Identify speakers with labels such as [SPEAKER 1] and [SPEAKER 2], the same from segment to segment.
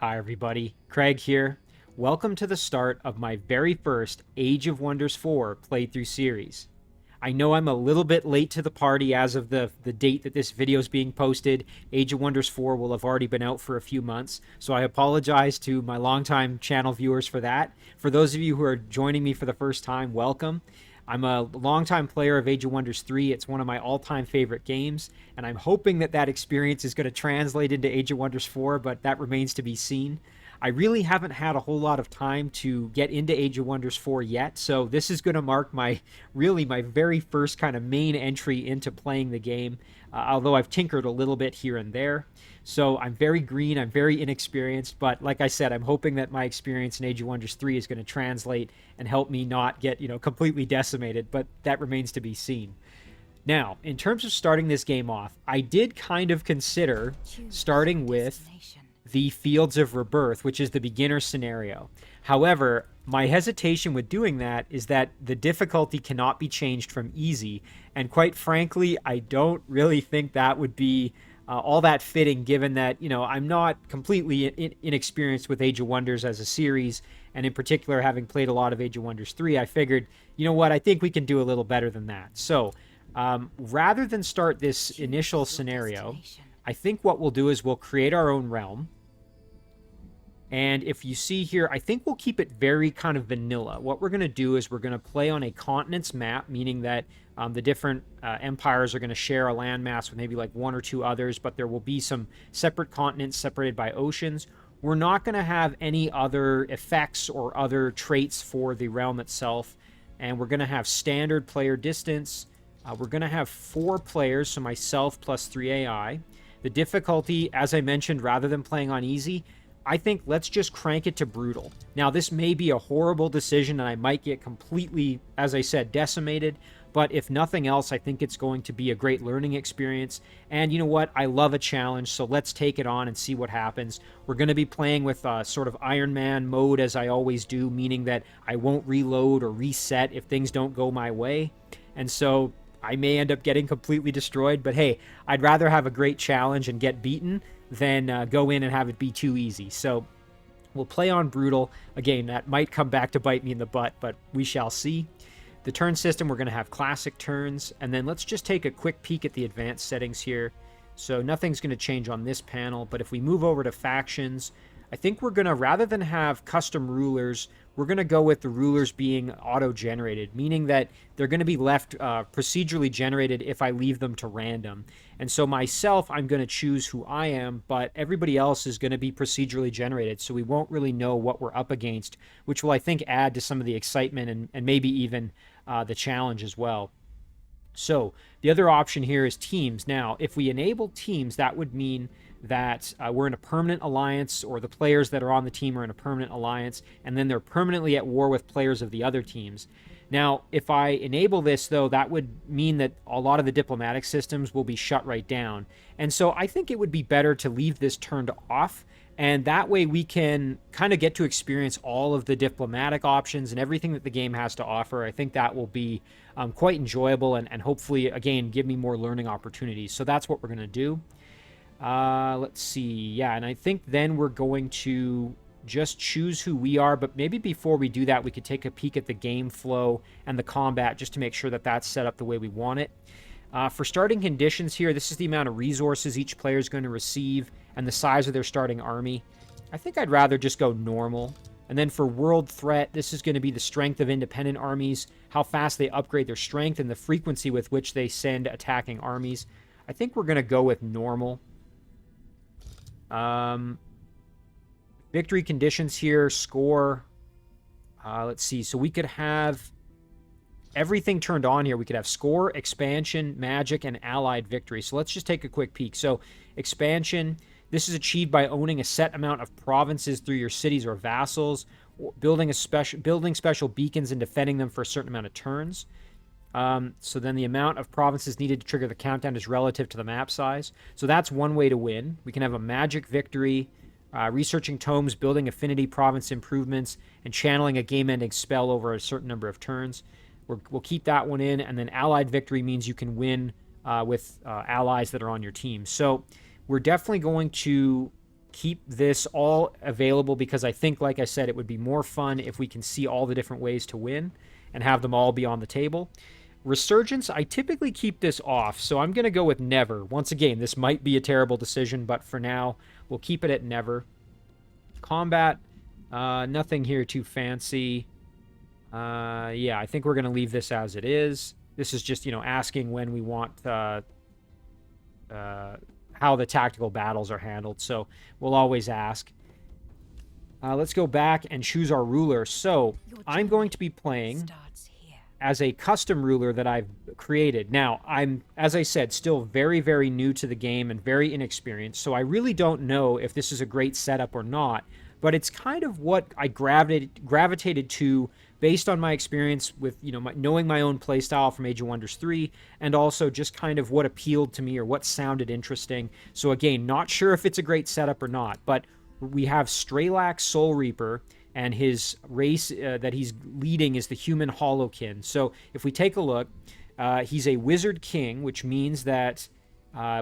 [SPEAKER 1] Hi everybody, Craig here. Welcome to the start of my very first Age of Wonders 4 playthrough series. I know I'm a little bit late to the party as of the date that this video is being posted. Age of Wonders 4 will have already been out for a few months, so I apologize to my longtime channel viewers for that. For those of you who are joining me for the first time, welcome. I'm a longtime player of Age of Wonders 3. It's one of my all-time favorite games, and I'm hoping that that experience is going to translate into Age of Wonders 4, but that remains to be seen. I really haven't had a whole lot of time to get into Age of Wonders 4 yet, so this is going to mark my very first kind of main entry into playing the game, although I've tinkered a little bit here and there. So I'm very green, I'm very inexperienced, but like I said, I'm hoping that my experience in Age of Wonders 3 is going to translate and help me not get, completely decimated, but that remains to be seen. Now, in terms of starting this game off, I did kind of consider starting with the Fields of Rebirth, which is the beginner scenario. However, my hesitation with doing that is that the difficulty cannot be changed from easy, and quite frankly, I don't really think that would be all that fitting, given that, I'm not completely inexperienced with Age of Wonders as a series, and in particular, having played a lot of Age of Wonders 3, I figured, you know what, I think we can do a little better than that. So, rather than start this initial scenario, I think what we'll do is we'll create our own realm. And if you see here, I think we'll keep it very kind of vanilla. What we're going to do is we're going to play on a continents map, meaning that the different empires are going to share a landmass with maybe like one or two others, but there will be some separate continents separated by oceans. We're not going to have any other effects or other traits for the realm itself, and we're going to have standard player distance. We're going to have 4 players, so myself plus 3 AI. The difficulty, as I mentioned, rather than playing on easy, I think let's just crank it to brutal. Now, this may be a horrible decision, and I might get completely, as I said, decimated, but if nothing else, I think it's going to be a great learning experience. And you know what? I love a challenge, so let's take it on and see what happens. We're going to be playing with sort of Ironman mode, as I always do, meaning that I won't reload or reset if things don't go my way. And so I may end up getting completely destroyed, but hey, I'd rather have a great challenge and get beaten than go in and have it be too easy. So we'll play on brutal. Again, that might come back to bite me in the butt, but we shall see. The turn system, we're going to have classic turns, and then let's just take a quick peek at the advanced settings here. So nothing's going to change on this panel, but if we move over to factions, I think we're going to, rather than have custom rulers, we're going to go with the rulers being auto-generated, meaning that they're going to be left procedurally generated if I leave them to random. And so myself, I'm going to choose who I am, but everybody else is going to be procedurally generated, so we won't really know what we're up against, which will, I think, add to some of the excitement and maybe even the challenge as well. So the other option here is teams. Now, if we enable teams, that would mean that we're in a permanent alliance, or the players that are on the team are in a permanent alliance, and then they're permanently at war with players of the other teams. Now, if I enable this, though, that would mean that a lot of the diplomatic systems will be shut right down. And so I think it would be better to leave this turned off, and that way we can kind of get to experience all of the diplomatic options and everything that the game has to offer. I think that will be quite enjoyable and hopefully, again, give me more learning opportunities. So that's what we're going to do. Let's see. Yeah, and I think then we're going to just choose who we are, but maybe before we do that, we could take a peek at the game flow and the combat just to make sure that that's set up the way we want it. For starting conditions here, this is the amount of resources each player is going to receive and the size of their starting army. I think I'd rather just go normal. And then for world threat, this is going to be the strength of independent armies, how fast they upgrade their strength, and the frequency with which they send attacking armies. I think we're going to go with normal. Victory conditions here, score. Let's see. So we could have everything turned on here. We could have score, expansion, magic, and allied victory. So let's just take a quick peek. So expansion, this is achieved by owning a set amount of provinces through your cities or vassals, or building special beacons and defending them for a certain amount of turns. So then the amount of provinces needed to trigger the countdown is relative to the map size. So that's one way to win. We can have a magic victory, researching tomes, building affinity province improvements, and channeling a game-ending spell over a certain number of turns. We'll keep that one in, and then allied victory means you can win with allies that are on your team. So we're definitely going to keep this all available because I think, like I said, it would be more fun if we can see all the different ways to win and have them all be on the table. Resurgence, I typically keep this off, so I'm going to go with never. Once again, this might be a terrible decision, but for now, we'll keep it at never. Combat, nothing here too fancy. Yeah, I think we're going to leave this as it is. This is just, asking when we want how the tactical battles are handled, so we'll always ask. Let's go back and choose our ruler. So I'm going to be playing as a custom ruler that I've created. Now, I'm, as I said, still very, very new to the game and very inexperienced, so I really don't know if this is a great setup or not, but it's kind of what I gravitated to based on my experience with, knowing my own playstyle from Age of Wonders 3, and also just kind of what appealed to me or what sounded interesting. So again, not sure if it's a great setup or not, but we have Straelak Soulreaper, and his race that he's leading is the human Hollowkin. So if we take a look, he's a wizard king, which means that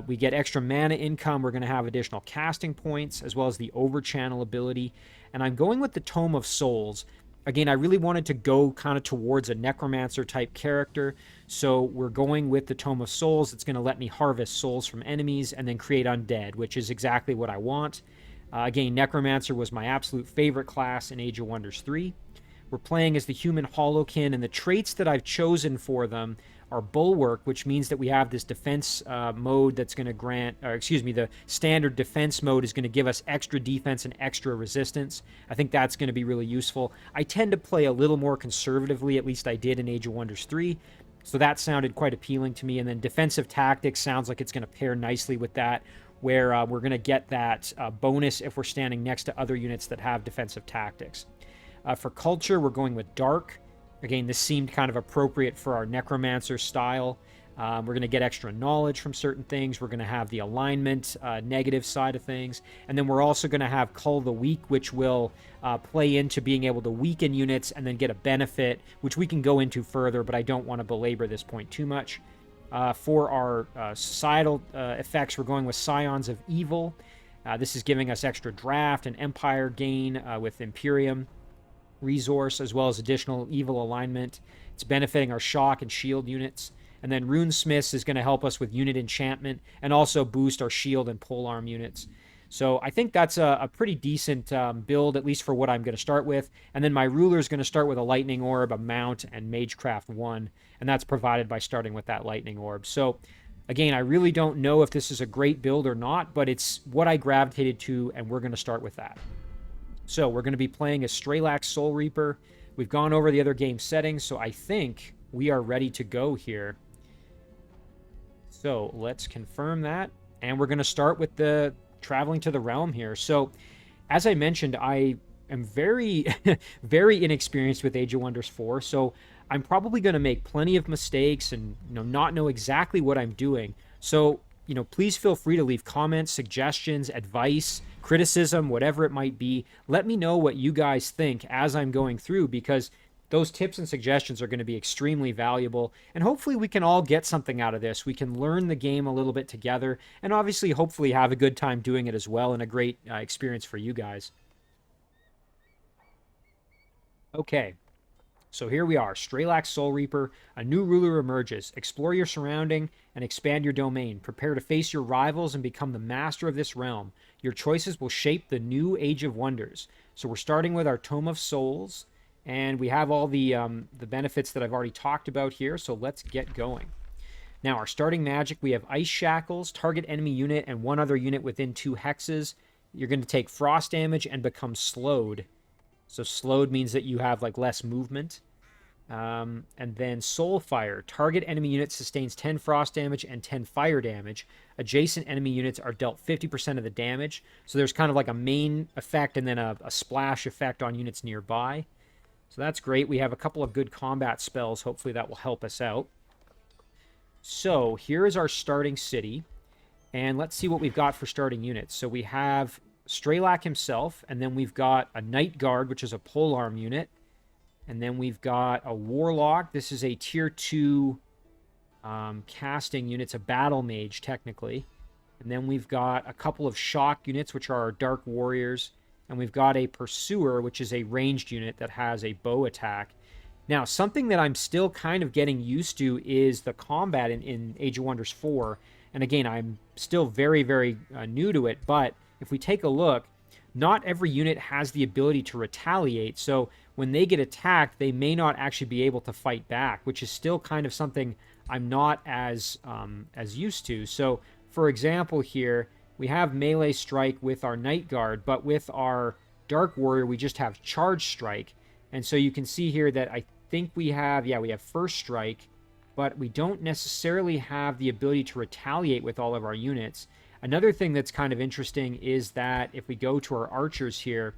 [SPEAKER 1] we get extra mana income. We're going to have additional casting points, as well as the overchannel ability. And I'm going with the Tome of Souls. Again, I really wanted to go kind of towards a Necromancer type character, so we're going with the Tome of Souls. It's going to let me harvest souls from enemies and then create undead, which is exactly what I want. Again, Necromancer was my absolute favorite class in Age of Wonders 3. We're playing as the human Hollowkin, and the traits that I've chosen for them are Bulwark, which means that we have this defense mode that's going to grant, or excuse me, the standard defense mode is going to give us extra defense and extra resistance. I think that's going to be really useful. I tend to play a little more conservatively, at least I did in Age of Wonders 3, so that sounded quite appealing to me. And then defensive tactics sounds like it's going to pair nicely with that, where we're going to get that bonus if we're standing next to other units that have defensive tactics. For culture, we're going with dark. Again, this seemed kind of appropriate for our Necromancer style. We're going to get extra knowledge from certain things. We're going to have the alignment, negative side of things. And then we're also going to have Cull the Weak, which will play into being able to weaken units and then get a benefit, which we can go into further, but I don't want to belabor this point too much. For our societal effects, we're going with Scions of Evil. This is giving us extra draft and empire gain with Imperium resource, as well as additional evil alignment. It's benefiting our shock and shield units. And then Runesmiths is going to help us with unit enchantment and also boost our shield and polearm units. So I think that's a pretty decent build, at least for what I'm going to start with. And then my ruler is going to start with a lightning orb, a mount, and Magecraft 1. And that's provided by starting with that lightning orb. So again, I really don't know if this is a great build or not, but it's what I gravitated to, and we're going to start with that. So we're going to be playing as Straelak Soulreaper. We've gone over the other game settings, so I think we are ready to go here. So let's confirm that. And we're going to start with the traveling to the realm here. So as I mentioned, I am very, very inexperienced with Age of Wonders 4. So I'm probably going to make plenty of mistakes and not know exactly what I'm doing. So please feel free to leave comments, suggestions, advice, criticism, whatever it might be. Let me know what you guys think as I'm going through, because those tips and suggestions are going to be extremely valuable. And hopefully we can all get something out of this. We can learn the game a little bit together, and obviously hopefully have a good time doing it as well, and a great experience for you guys. Okay. So here we are, Straelak Soulreaper, a new ruler emerges. Explore your surrounding and expand your domain. Prepare to face your rivals and become the master of this realm. Your choices will shape the new Age of Wonders. So we're starting with our Tome of Souls, and we have all the benefits that I've already talked about here, so let's get going. Now, our starting magic, we have Ice Shackles, target enemy unit and one other unit within 2 hexes. You're going to take frost damage and become slowed. So slowed means that you have less movement. And then Soulfire. Target enemy unit sustains 10 frost damage and 10 fire damage. Adjacent enemy units are dealt 50% of the damage. So there's kind of like a main effect and then a splash effect on units nearby. So that's great. We have a couple of good combat spells. Hopefully that will help us out. So here is our starting city. And let's see what we've got for starting units. So we have Straelak himself, and then we've got a Knight Guard, which is a polearm unit. And then we've got a Warlock. This is a tier 2 casting unit. It's a battle mage, technically. And then we've got a couple of shock units, which are our dark warriors. And we've got a pursuer, which is a ranged unit that has a bow attack. Now, something that I'm still kind of getting used to is the combat in Age of Wonders 4. And again, I'm still very, very new to it. But if we take a look, not every unit has the ability to retaliate. So when they get attacked, they may not actually be able to fight back, which is still kind of something I'm not as used to. So, for example, here we have melee strike with our Night Guard, but with our Dark Warrior, we just have charge strike. And so you can see here that I think we have first strike, but we don't necessarily have the ability to retaliate with all of our units. Another thing that's kind of interesting is that if we go to our archers here,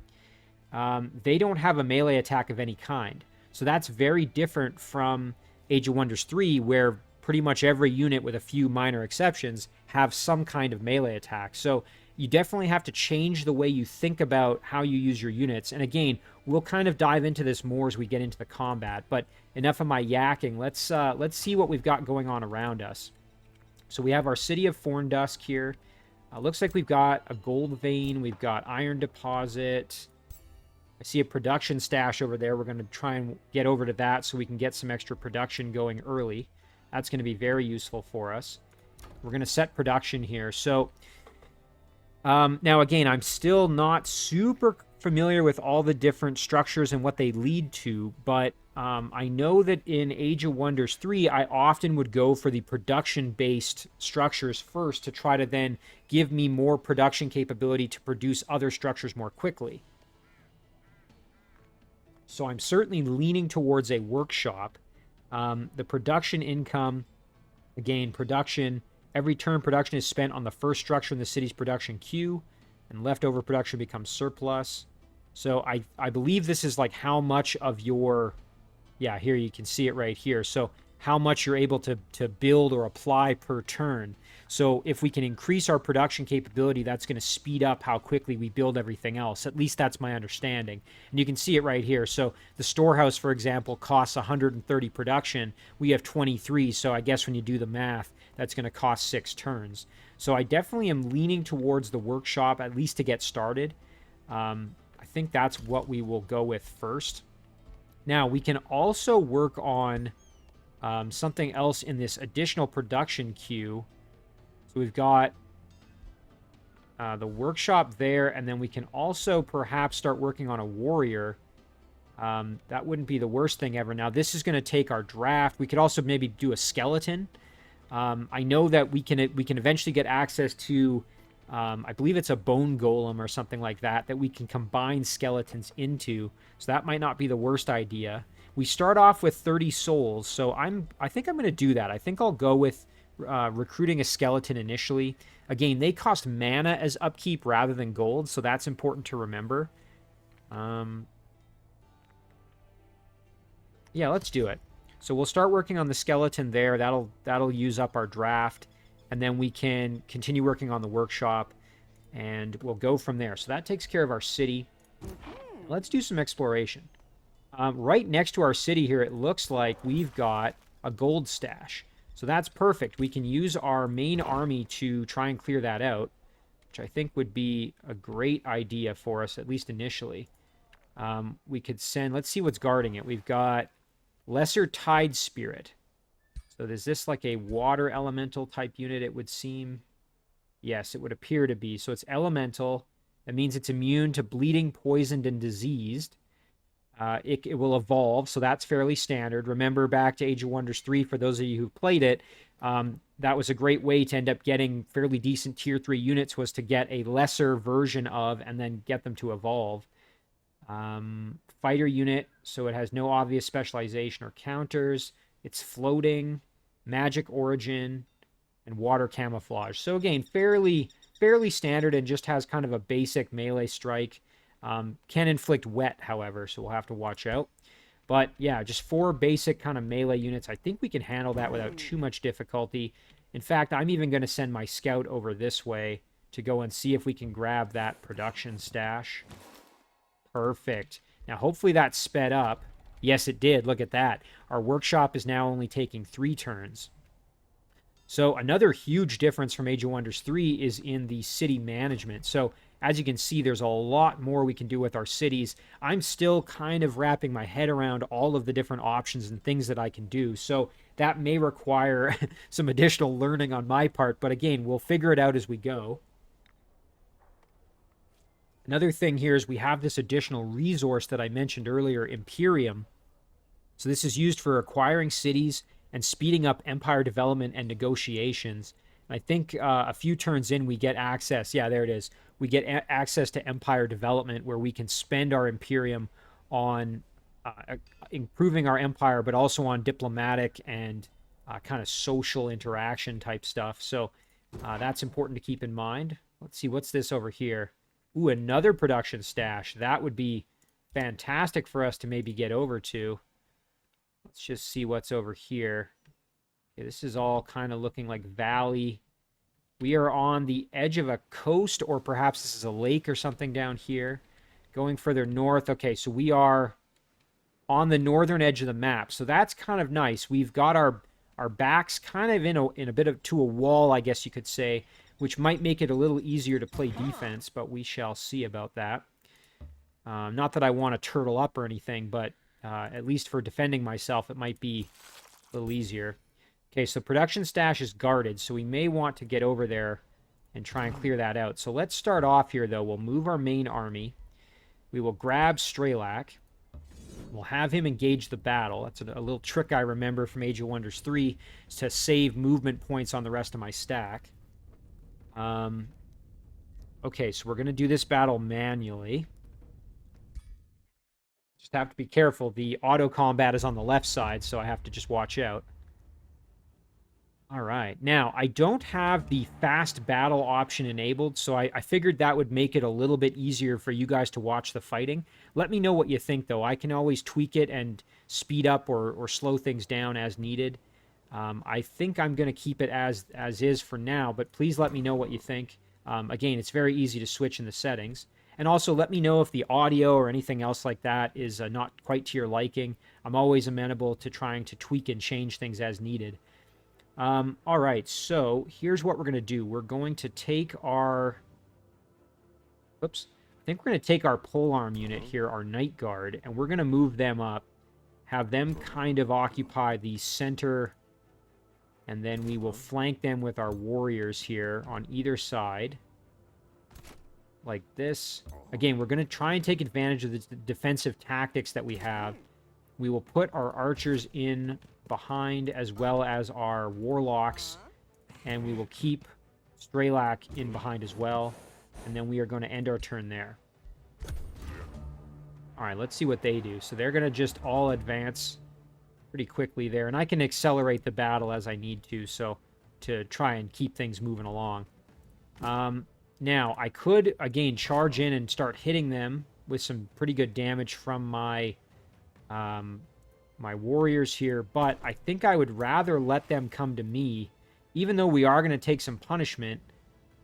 [SPEAKER 1] they don't have a melee attack of any kind. So that's very different from Age of Wonders 3, where pretty much every unit, with a few minor exceptions, have some kind of melee attack. So you definitely have to change the way you think about how you use your units. And again, we'll kind of dive into this more as we get into the combat. But enough of my yakking. Let's see what we've got going on around us. So we have our City of Thorndusk here. Looks like we've got a gold vein. We've got iron deposit. I see a production stash over there. We're going to try and get over to that so we can get some extra production going early. That's going to be very useful for us. We're going to set production here. So now, again, I'm still not super familiar with all the different structures and what they lead to, but I know that in Age of Wonders 3, I often would go for the production-based structures first to try to then give me more production capability to produce other structures more quickly. So I'm certainly leaning towards a workshop. The production income, again, production, every turn production is spent on the first structure in the city's production queue, and leftover production becomes surplus. So I believe this is like how much of your... Yeah, here you can see it right here. So how much you're able to build or apply per turn. So if we can increase our production capability, that's going to speed up how quickly we build everything else. At least that's my understanding. And you can see it right here. So the storehouse, for example, costs 130 production. We have 23, so I guess when you do the math, that's going to cost 6 turns. So I definitely am leaning towards the workshop, at least to get started. I think that's what we will go with first. Now, we can also work on something else in this additional production queue. So we've got the workshop there, and then we can also perhaps start working on a warrior. That wouldn't be the worst thing ever. Now, this is going to take our draft. We could also maybe do a skeleton. I know that we can eventually get access to... I believe it's a bone golem or something like that we can combine skeletons into. So that might not be the worst idea. We start off with 30 souls, so I think I'm going to do that. I think I'll go with recruiting a skeleton initially. Again, they cost mana as upkeep rather than gold, so that's important to remember. Yeah, let's do it. So we'll start working on the skeleton there. That'll use up our draft. And then we can continue working on the workshop, and we'll go from there. So that takes care of our city. Let's do some exploration. Right next to our city here, it looks like we've got a gold stash. So that's perfect. We can use our main army to try and clear that out, which I think would be a great idea for us, at least initially. We could send... Let's see what's guarding it. We've got Lesser Tide Spirit. So is this like a water elemental type unit, it would seem? Yes, it would appear to be. So it's elemental. That means it's immune to bleeding, poisoned, and diseased. It will evolve, so that's fairly standard. Remember back to Age of Wonders 3, for those of you who've played it, that was a great way to end up getting fairly decent Tier 3 units, was to get a lesser version of and then get them to evolve. Fighter unit, so it has no obvious specialization or counters. It's floating, magic origin, and water camouflage. So again, fairly standard, and just has kind of a basic melee strike. Can inflict wet, however, so we'll have to watch out. But yeah, just 4 basic kind of melee units. I think we can handle that without too much difficulty. In fact, I'm even going to send my scout over this way to go and see if we can grab that production stash. Perfect. Now, hopefully that sped up. Yes, it did. Look at that. Our workshop is now only taking 3 turns. So another huge difference from Age of Wonders 3 is in the city management. So as you can see, there's a lot more we can do with our cities. I'm still kind of wrapping my head around all of the different options and things that I can do. So that may require some additional learning on my part. But again, we'll figure it out as we go. Another thing here is we have this additional resource that I mentioned earlier, Imperium. So this is used for acquiring cities and speeding up empire development and negotiations. I think a few turns in, we get access. Yeah, there it is. We get access to empire development where we can spend our Imperium on improving our empire, but also on diplomatic and kind of social interaction type stuff. So that's important to keep in mind. Let's see, what's this over here? Ooh, another production stash. That would be fantastic for us to maybe get over to. Let's just see what's over here. Okay, this is all kind of looking like valley. We are on the edge of a coast, or perhaps this is a lake or something down here. Going further north. Okay, so we are on the northern edge of the map. So that's kind of nice. We've got our backs kind of in a bit of to a wall, I guess you could say, which might make it a little easier to play defense, but we shall see about that. Not that I want to turtle up or anything, but at least for defending myself, it might be a little easier. Okay, so production stash is guarded, so we may want to get over there and try and clear that out. So let's start off here, though. We'll move our main army. We will grab Straelak. We'll have him engage the battle. That's a little trick I remember from Age of Wonders 3, is to save movement points on the rest of my stack. Okay, so we're going to do this battle manually. Just have to be careful. The auto combat is on the left side, so I have to just watch out. All right. Now, I don't have the fast battle option enabled, so I figured that would make it a little bit easier for you guys to watch the fighting. Let me know what you think, though. I can always tweak it and speed up or slow things down as needed. I think I'm going to keep it as is for now, but please let me know what you think. Again, it's very easy to switch in the settings. And also let me know if the audio or anything else like that is not quite to your liking. I'm always amenable to trying to tweak and change things as needed. All right, so here's what we're going to do. We're going to take our... Oops. I think we're going to take our polearm unit here, our Night Guard, and we're going to move them up. Have them kind of occupy the center, and then we will flank them with our warriors here on either side. Like this. Again, we're going to try and take advantage of the defensive tactics that we have. We will put our archers in behind as well as our warlocks, and we will keep Straelak in behind as well, and then we are going to end our turn there. All right, let's see what they do. So they're going to just all advance pretty quickly there, and I can accelerate the battle as I need to, so to try and keep things moving along. Now, I could, again, charge in and start hitting them with some pretty good damage from my my warriors here, but I think I would rather let them come to me. Even though we are going to take some punishment,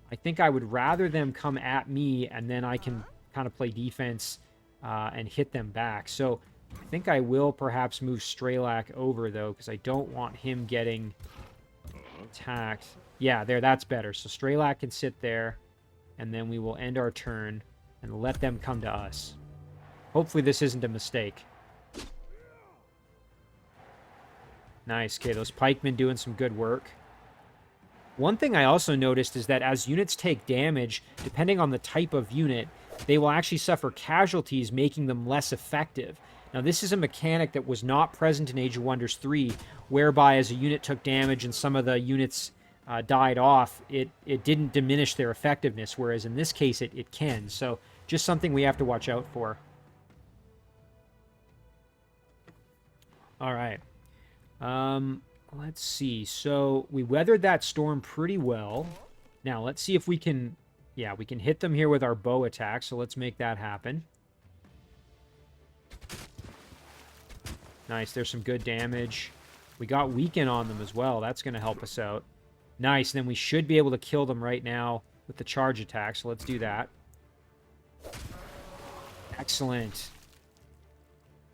[SPEAKER 1] I think I would rather them come at me, and then I can kind of play defense and hit them back. So I think I will perhaps move Straelak over, though, because I don't want him getting attacked. Yeah, there, that's better. So Straelak can sit there, and then we will end our turn and let them come to us. Hopefully this isn't a mistake. Nice. Okay, those pikemen doing some good work. One thing I also noticed is that as units take damage, depending on the type of unit, they will actually suffer casualties, making them less effective. Now, this is a mechanic that was not present in Age of Wonders 3, whereby as a unit took damage and some of the units died off, it didn't diminish their effectiveness, whereas in this case it can. So just something we have to watch out for. All right. Let's see. So we weathered that storm pretty well. Now let's see if we can... Yeah, we can hit them here with our bow attack, so let's make that happen. Nice, there's some good damage. We got weaken on them as well. That's going to help us out. Nice, then we should be able to kill them right now with the charge attack, so let's do that. Excellent.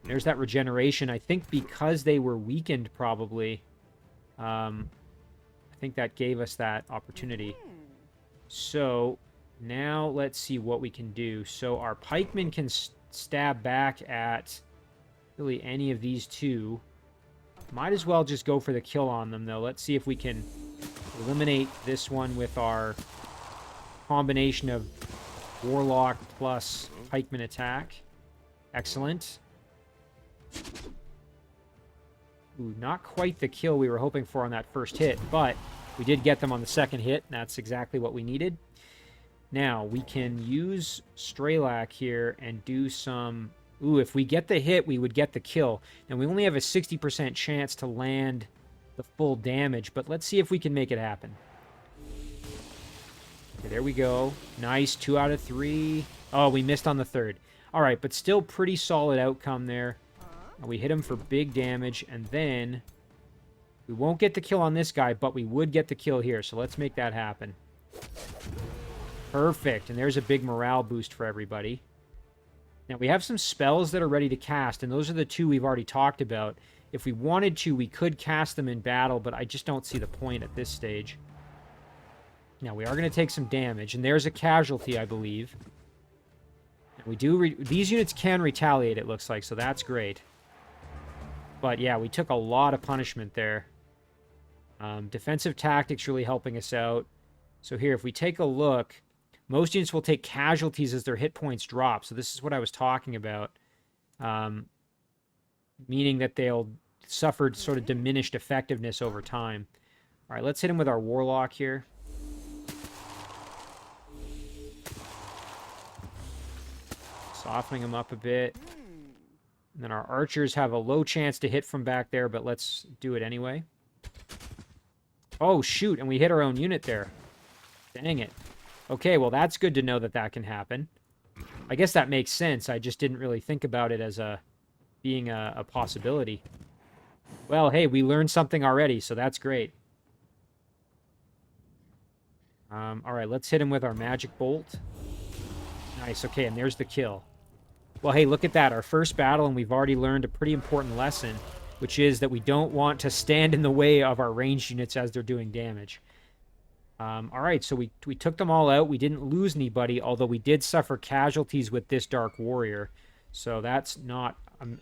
[SPEAKER 1] There's that regeneration. I think because they were weakened, probably, I think that gave us that opportunity. So now let's see what we can do. So our pikemen can stab back at really any of these two. Might as well just go for the kill on them, though. Let's see if we can eliminate this one with our combination of Warlock plus pikeman attack. Excellent. Ooh, not quite the kill we were hoping for on that first hit, but we did get them on the second hit, and that's exactly what we needed. Now, we can use Straelak here and do some... Ooh, if we get the hit, we would get the kill. And we only have a 60% chance to land the full damage, but let's see if we can make it happen. Okay, there we go. Nice, 2 out of 3. Oh, we missed on the third. All right, but still pretty solid outcome there. We hit him for big damage, and then we won't get the kill on this guy, but we would get the kill here, so let's make that happen. Perfect, and there's a big morale boost for everybody. Now, we have some spells that are ready to cast, and those are the 2 we've already talked about. If we wanted to, we could cast them in battle, but I just don't see the point at this stage. Now, we are going to take some damage, and there's a casualty, I believe. We do these units can retaliate, it looks like, so that's great. But yeah, we took a lot of punishment there. Defensive tactics really helping us out. So here, if we take a look, most units will take casualties as their hit points drop. So this is what I was talking about. Meaning that they'll suffer sort of diminished effectiveness over time. All right, let's hit him with our Warlock here. Softening him up a bit. And then our archers have a low chance to hit from back there, but let's do it anyway. Oh, shoot, and we hit our own unit there. Dang it. Okay, well, that's good to know that that can happen. I guess that makes sense. I just didn't really think about it as being a possibility. Well, hey, we learned something already, so that's great. All right, let's hit him with our magic bolt. Nice, okay, and there's the kill. Well, hey, look at that. Our first battle, and we've already learned a pretty important lesson, which is that we don't want to stand in the way of our ranged units as they're doing damage. All right, so we took them all out. We didn't lose anybody, although we did suffer casualties with this Dark Warrior. So that's not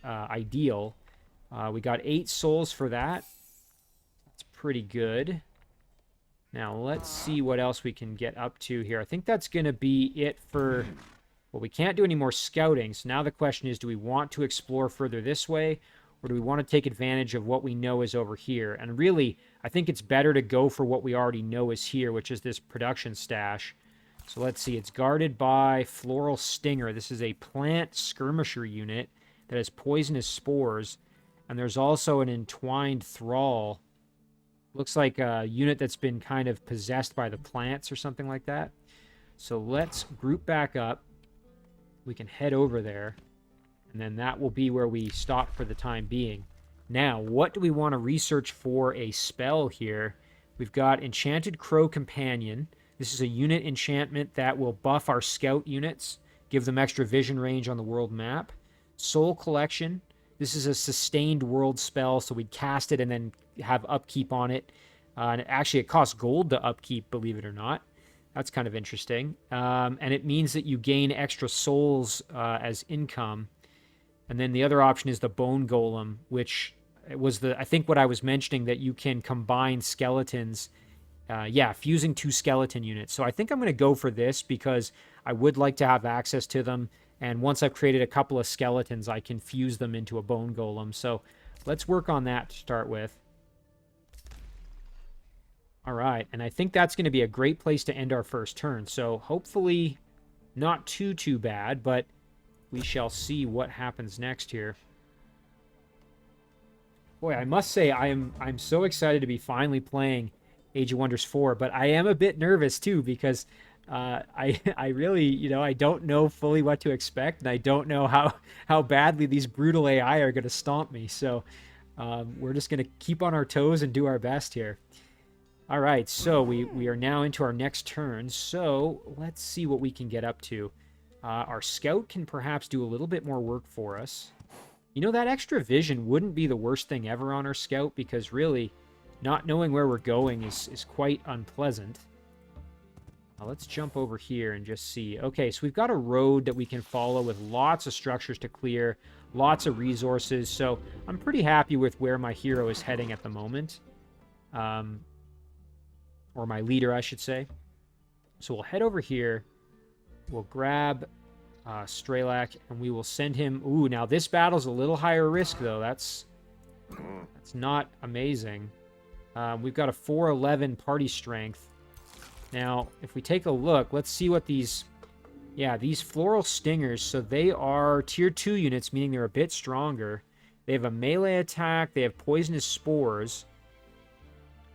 [SPEAKER 1] ideal. We got 8 souls for that. That's pretty good. Now, let's see what else we can get up to here. I think that's going to be it for... Well, we can't do any more scouting, so now the question is, do we want to explore further this way, or do we want to take advantage of what we know is over here? And really, I think it's better to go for what we already know is here, which is this production stash. So let's see, it's guarded by Floral Stinger. This is a plant skirmisher unit that has poisonous spores, and there's also an entwined thrall. Looks like a unit that's been kind of possessed by the plants or something like that. So let's group back up. We can head over there, and then that will be where we stop for the time being. Now, what do we want to research for a spell here? We've got Enchanted Crow Companion. This is a unit enchantment that will buff our scout units, give them extra vision range on the world map. Soul Collection. This is a sustained world spell, so we'd cast it and then have upkeep on it. And actually, it costs gold to upkeep, believe it or not. That's kind of interesting. And it means that you gain extra souls as income. And then the other option is the Bone Golem, which was I think what I was mentioning, that you can combine skeletons. Fusing 2 skeleton units. So I think I'm going to go for this because I would like to have access to them. And once I've created a couple of skeletons, I can fuse them into a Bone Golem. So let's work on that to start with. All right, and I think that's going to be a great place to end our first turn. So hopefully not too bad, but we shall see what happens next here. Boy, I must say I'm so excited to be finally playing Age of Wonders 4, but I am a bit nervous too because I really, I don't know fully what to expect, and I don't know how badly these brutal AI are going to stomp me. So we're just going to keep on our toes and do our best here. All right, so we are now into our next turn. So let's see what we can get up to. Our scout can perhaps do a little bit more work for us. That extra vision wouldn't be the worst thing ever on our scout, because really not knowing where we're going is quite unpleasant. Let's jump over here and just see. Okay, so we've got a road that we can follow with lots of structures to clear, lots of resources. So I'm pretty happy with where my hero is heading at the moment. Or my leader, I should say. So we'll head over here. We'll grab Straelak, and we will send him... Ooh, now this battle's a little higher risk, though. That's not amazing. We've got a 411 party strength. Now, if we take a look, let's see what these... Yeah, these Floral Stingers, so they are Tier 2 units, meaning they're a bit stronger. They have a melee attack. They have Poisonous Spores.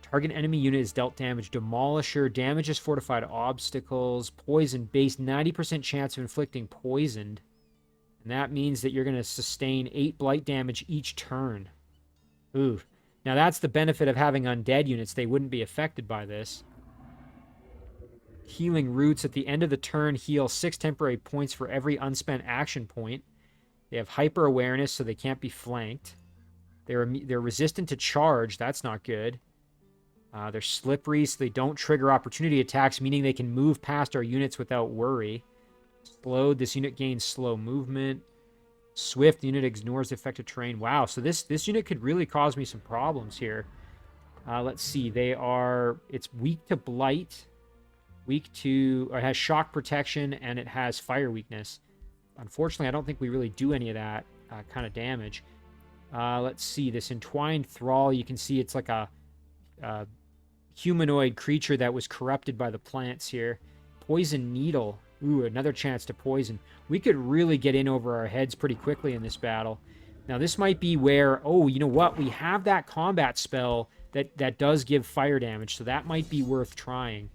[SPEAKER 1] Target enemy unit is dealt damage. Demolisher. Damages fortified obstacles. Poison. Base 90% chance of inflicting poisoned. And that means that you're going to sustain 8 blight damage each turn. Ooh. Now that's the benefit of having undead units. They wouldn't be affected by this. Healing Roots. At the end of the turn, heal 6 temporary points for every unspent action point. They have hyper awareness, so they can't be flanked. They're resistant to charge. That's not good. They're slippery, so they don't trigger opportunity attacks, meaning they can move past our units without worry. Slowed, this unit gains slow movement. Swift, the unit ignores the affected terrain. Wow, so this unit could really cause me some problems here. Let's see, it's weak to blight, it has shock protection, and it has fire weakness. Unfortunately, I don't think we really do any of that kind of damage. Let's see, this Entwined Thrall, you can see it's like a humanoid creature that was corrupted by the plants here. Poison Needle. Ooh, another chance to poison. We could really get in over our heads pretty quickly in this battle. Now, this might be where... Oh, you know what? We have that combat spell that does give fire damage, so that might be worth trying.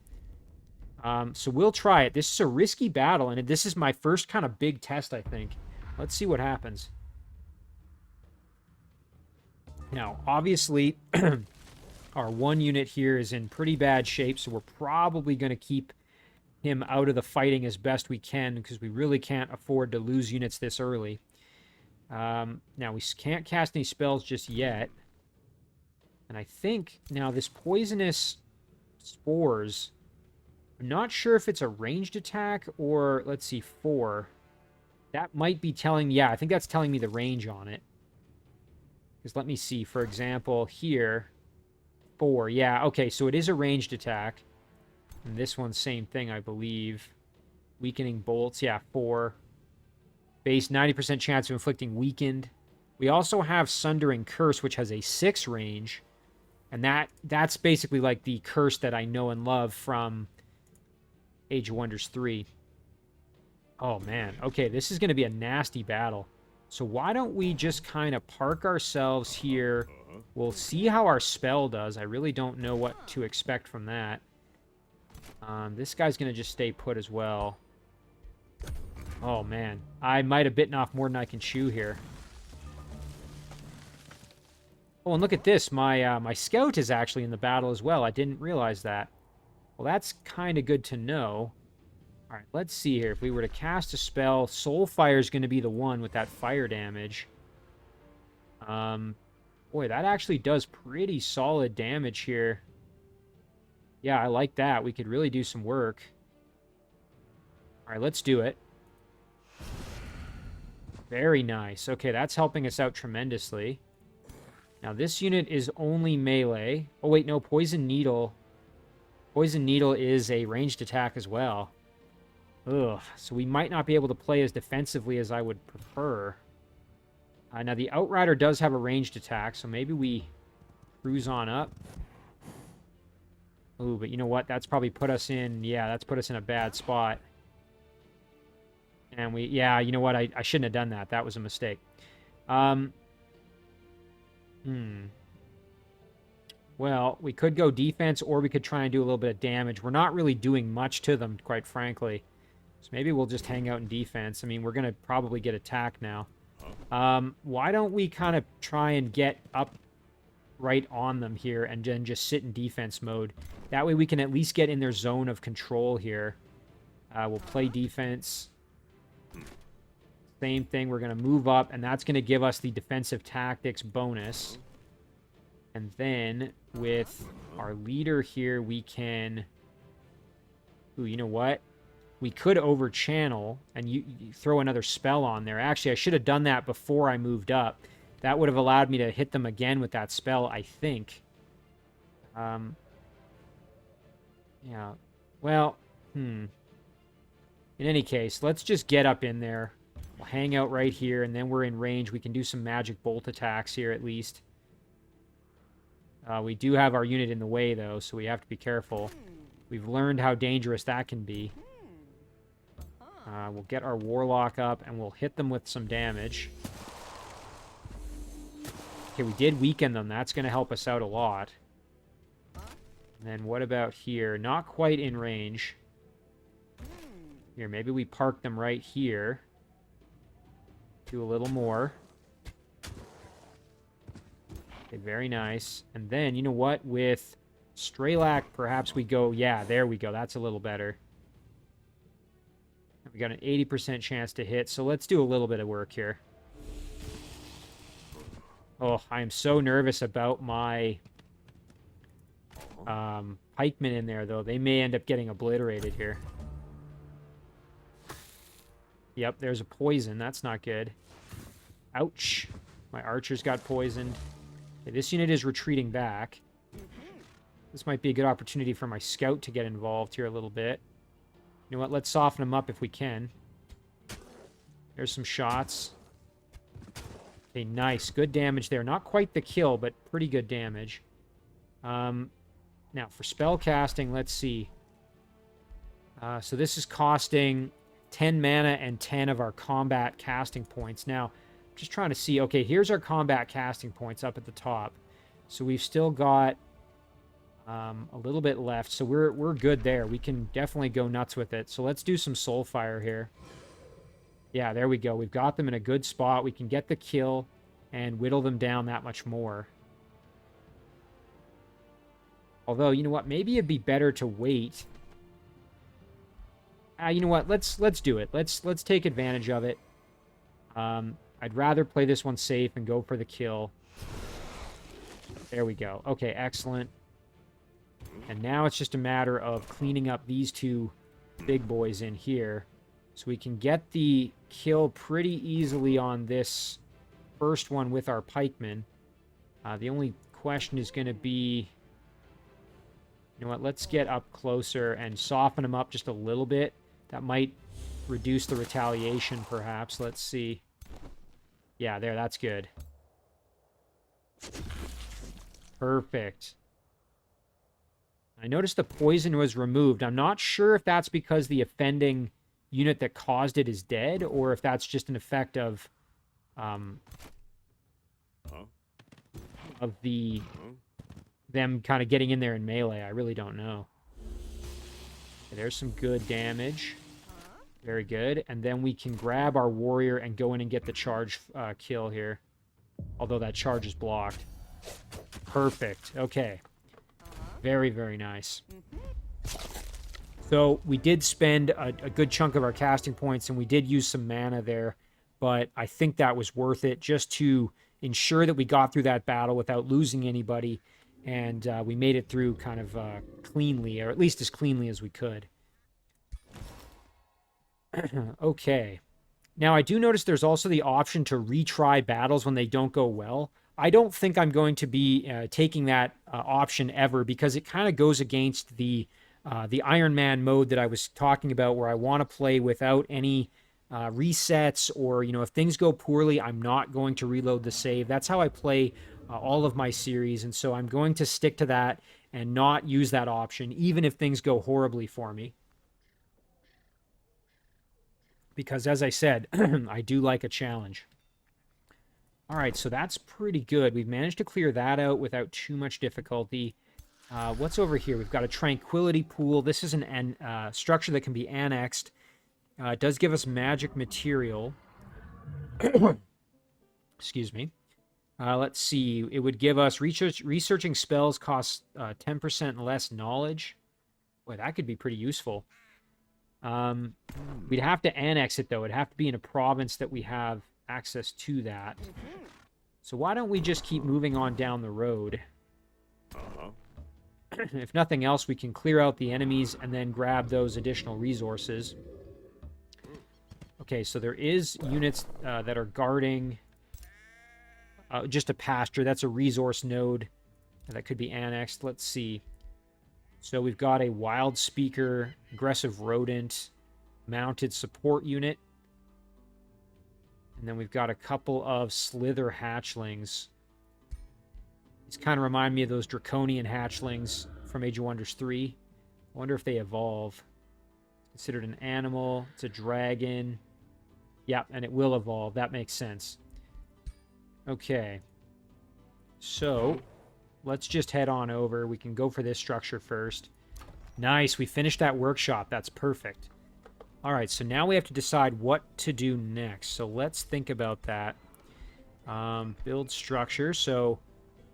[SPEAKER 1] So we'll try it. This is a risky battle, and this is my first kind of big test, I think. Let's see what happens. Now, obviously... Our one unit here is in pretty bad shape, so we're probably going to keep him out of the fighting as best we can, because we really can't afford to lose units this early. Now, we can't cast any spells just yet. And I think, now, this Poisonous Spores, I'm not sure if it's a ranged attack or, let's see, 4. That might be telling... Yeah, I think that's telling me the range on it. Because let me see, for example, here... 4, yeah, okay, so it is a ranged attack. And this one's same thing, I believe. Weakening Bolts, yeah, 4. Base 90% chance of inflicting weakened. We also have Sundering Curse, which has a 6 range. And that's basically like the curse that I know and love from Age of Wonders 3. Oh, man. Okay, this is going to be a nasty battle. So why don't we just kind of park ourselves here... We'll see how our spell does. I really don't know what to expect from that. This guy's going to just stay put as well. Oh, man. I might have bitten off more than I can chew here. Oh, and look at this. My scout is actually in the battle as well. I didn't realize that. Well, that's kind of good to know. All right, let's see here. If we were to cast a spell, Soulfire is going to be the one with that fire damage. Boy, that actually does pretty solid damage here. Yeah, I like that. We could really do some work. All right, let's do it. Very nice. Okay, that's helping us out tremendously. Now, this unit is only melee. Oh, wait, no, Poison Needle. Poison Needle is a ranged attack as well. Ugh, so we might not be able to play as defensively as I would prefer. Now, the Outrider does have a ranged attack, so maybe we cruise on up. Ooh, but you know what? That's probably put us in... Yeah, that's put us in a bad spot. And we... Yeah, you know what? I shouldn't have done that. That was a mistake. Well, we could go defense, or we could try and do a little bit of damage. We're not really doing much to them, quite frankly. So maybe we'll just hang out in defense. I mean, we're going to probably get attacked now. Why don't we kind of try and get up right on them here and then just sit in defense mode. That way we can at least get in their zone of control here. We'll play defense. Same thing, we're going to move up, and that's going to give us the defensive tactics bonus. And then with our leader here, we can... Ooh, you know what? We could over-channel and you throw another spell on there. Actually, I should have done that before I moved up. That would have allowed me to hit them again with that spell, I think. Yeah. Well, In any case, let's just get up in there. We'll hang out right here, and then we're in range. We can do some magic bolt attacks here, at least. We do have our unit in the way, though, so we have to be careful. We've learned how dangerous that can be. We'll get our Warlock up, and we'll hit them with some damage. Okay, we did weaken them. That's going to help us out a lot. And then what about here? Not quite in range. Here, maybe we park them right here. Do a little more. Okay, very nice. And then, you know what? With Straelak, perhaps we go... Yeah, there we go. That's a little better. We got an 80% chance to hit, so let's do a little bit of work here. Oh, I am so nervous about my pikemen in there, though. They may end up getting obliterated here. Yep, there's a poison. That's not good. Ouch. My archers got poisoned. Okay, this unit is retreating back. This might be a good opportunity for my scout to get involved here a little bit. You know what? Let's soften them up if we can. There's some shots. Okay, nice. Good damage there. Not quite the kill, but pretty good damage. Now, for spell casting, let's see. So this is costing 10 mana and 10 of our combat casting points. Now, I'm just trying to see. Okay, here's our combat casting points up at the top. So we've still got a little bit left. So we're good there. We can definitely go nuts with it. So let's do some Soulfire here. Yeah, there we go. We've got them in a good spot. We can get the kill and whittle them down that much more. Although, you know what? Maybe it'd be better to wait. You know what? Let's do it. Let's take advantage of it. I'd rather play this one safe and go for the kill. There we go. Okay, excellent. And now it's just a matter of cleaning up these two big boys in here. So we can get the kill pretty easily on this first one with our pikemen. The only question is going to be... You know what? Let's get up closer and soften them up just a little bit. That might reduce the retaliation, perhaps. Let's see. Yeah, there. That's good. Perfect. I noticed the poison was removed. I'm not sure if that's because the offending unit that caused it is dead, or if that's just an effect of them kind of getting in there in melee. I really don't know. Okay, there's some good damage. Very good. And then we can grab our warrior and go in and get the charge kill here. Although that charge is blocked. Perfect. Okay. Very, very nice. So we did spend a good chunk of our casting points, and we did use some mana there, but I think that was worth it just to ensure that we got through that battle without losing anybody, and we made it through kind of cleanly, or at least as cleanly as we could. Okay. Now, I do notice there's also the option to retry battles when they don't go well. I don't think I'm going to be taking that option ever, because it kind of goes against the Ironman mode that I was talking about, where I want to play without any resets, or, you know, if things go poorly, I'm not going to reload the save. That's how I play all of my series, and so I'm going to stick to that and not use that option, even if things go horribly for me. Because, as I said, I do like a challenge. All right, so that's pretty good. We've managed to clear that out without too much difficulty. What's over here? We've got a tranquility pool. This is an structure that can be annexed. It does give us magic material. Excuse me. Let's see. It would give us researching spells costs 10% less knowledge. Boy, that could be pretty useful. We'd have to annex it, though. It'd have to be in a province that we have access to that. So why don't we just keep moving on down the road? If nothing else, we can clear out the enemies and then grab those additional resources. Okay, so there is units that are guarding just a pasture. That's a resource node that could be annexed. Let's see. So we've got a wild speaker, aggressive rodent, mounted support unit. And then we've got a couple of slither hatchlings. These kind of remind me of those draconian hatchlings from Age of Wonders 3. I wonder if they evolve. It's considered an animal. It's a dragon. Yeah, and it will evolve. That makes sense. Okay. So, let's just head on over. We can go for this structure first. Nice, we finished that workshop. That's perfect. Alright, so now we have to decide what to do next. So let's think about that. Build structure. So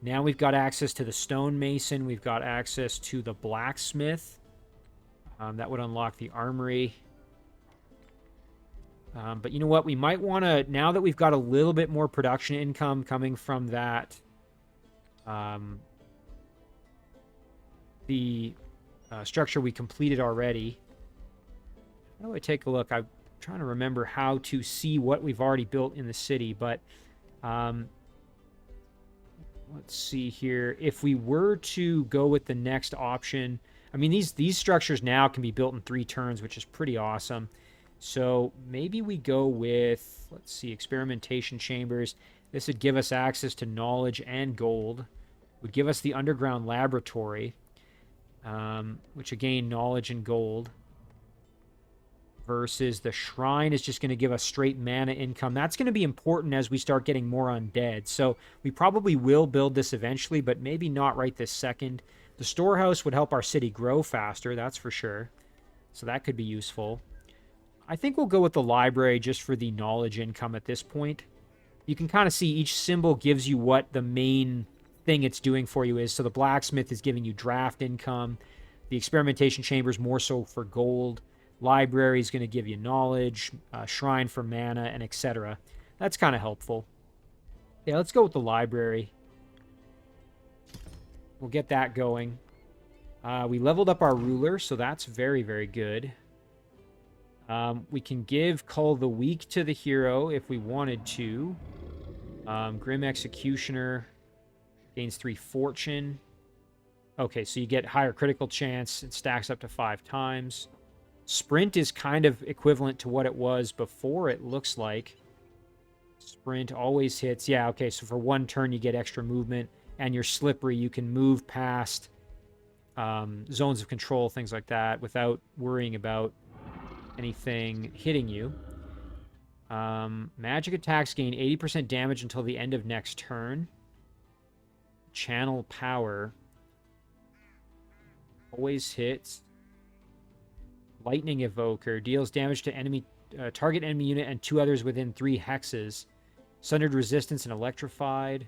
[SPEAKER 1] now we've got access to the stonemason. We've got access to the blacksmith. That would unlock the armory. But you know what? We might want to, now that we've got a little bit more production income coming from that, the structure we completed already. How do I take a look? I'm trying to remember how to see what we've already built in the city, but let's see here. If we were to go with the next option, I mean, these structures now can be built in 3 turns, which is pretty awesome. So maybe we go with, let's see, experimentation chambers. This would give us access to knowledge and gold. Would give us the underground laboratory, which again, knowledge and gold. Versus the shrine is just going to give us straight mana income. That's going to be important as we start getting more undead. So we probably will build this eventually, but maybe not right this second. The storehouse would help our city grow faster, that's for sure. So that could be useful. I think we'll go with the library just for the knowledge income at this point. You can kind of see each symbol gives you what the main thing it's doing for you is. So the blacksmith is giving you draft income. The experimentation chamber is more so for gold. Library is going to give you knowledge, shrine for mana, and etc. That's kind of helpful. Yeah, let's go with the library. We'll get that going. We leveled up our ruler, so that's very, very good. We can give Cull the Weak to the hero if we wanted to. Grim Executioner gains 3 fortune. Okay, so you get higher critical chance. It stacks up to 5 times. Sprint is kind of equivalent to what it was before, it looks like. Sprint always hits. Yeah, okay, so for 1 turn you get extra movement, and you're slippery. You can move past zones of control, things like that, without worrying about anything hitting you. Magic attacks gain 80% damage until the end of next turn. Channel Power always hits. Lightning Evoker deals damage to enemy target enemy unit and 2 others within 3 hexes. Sundered Resistance and Electrified.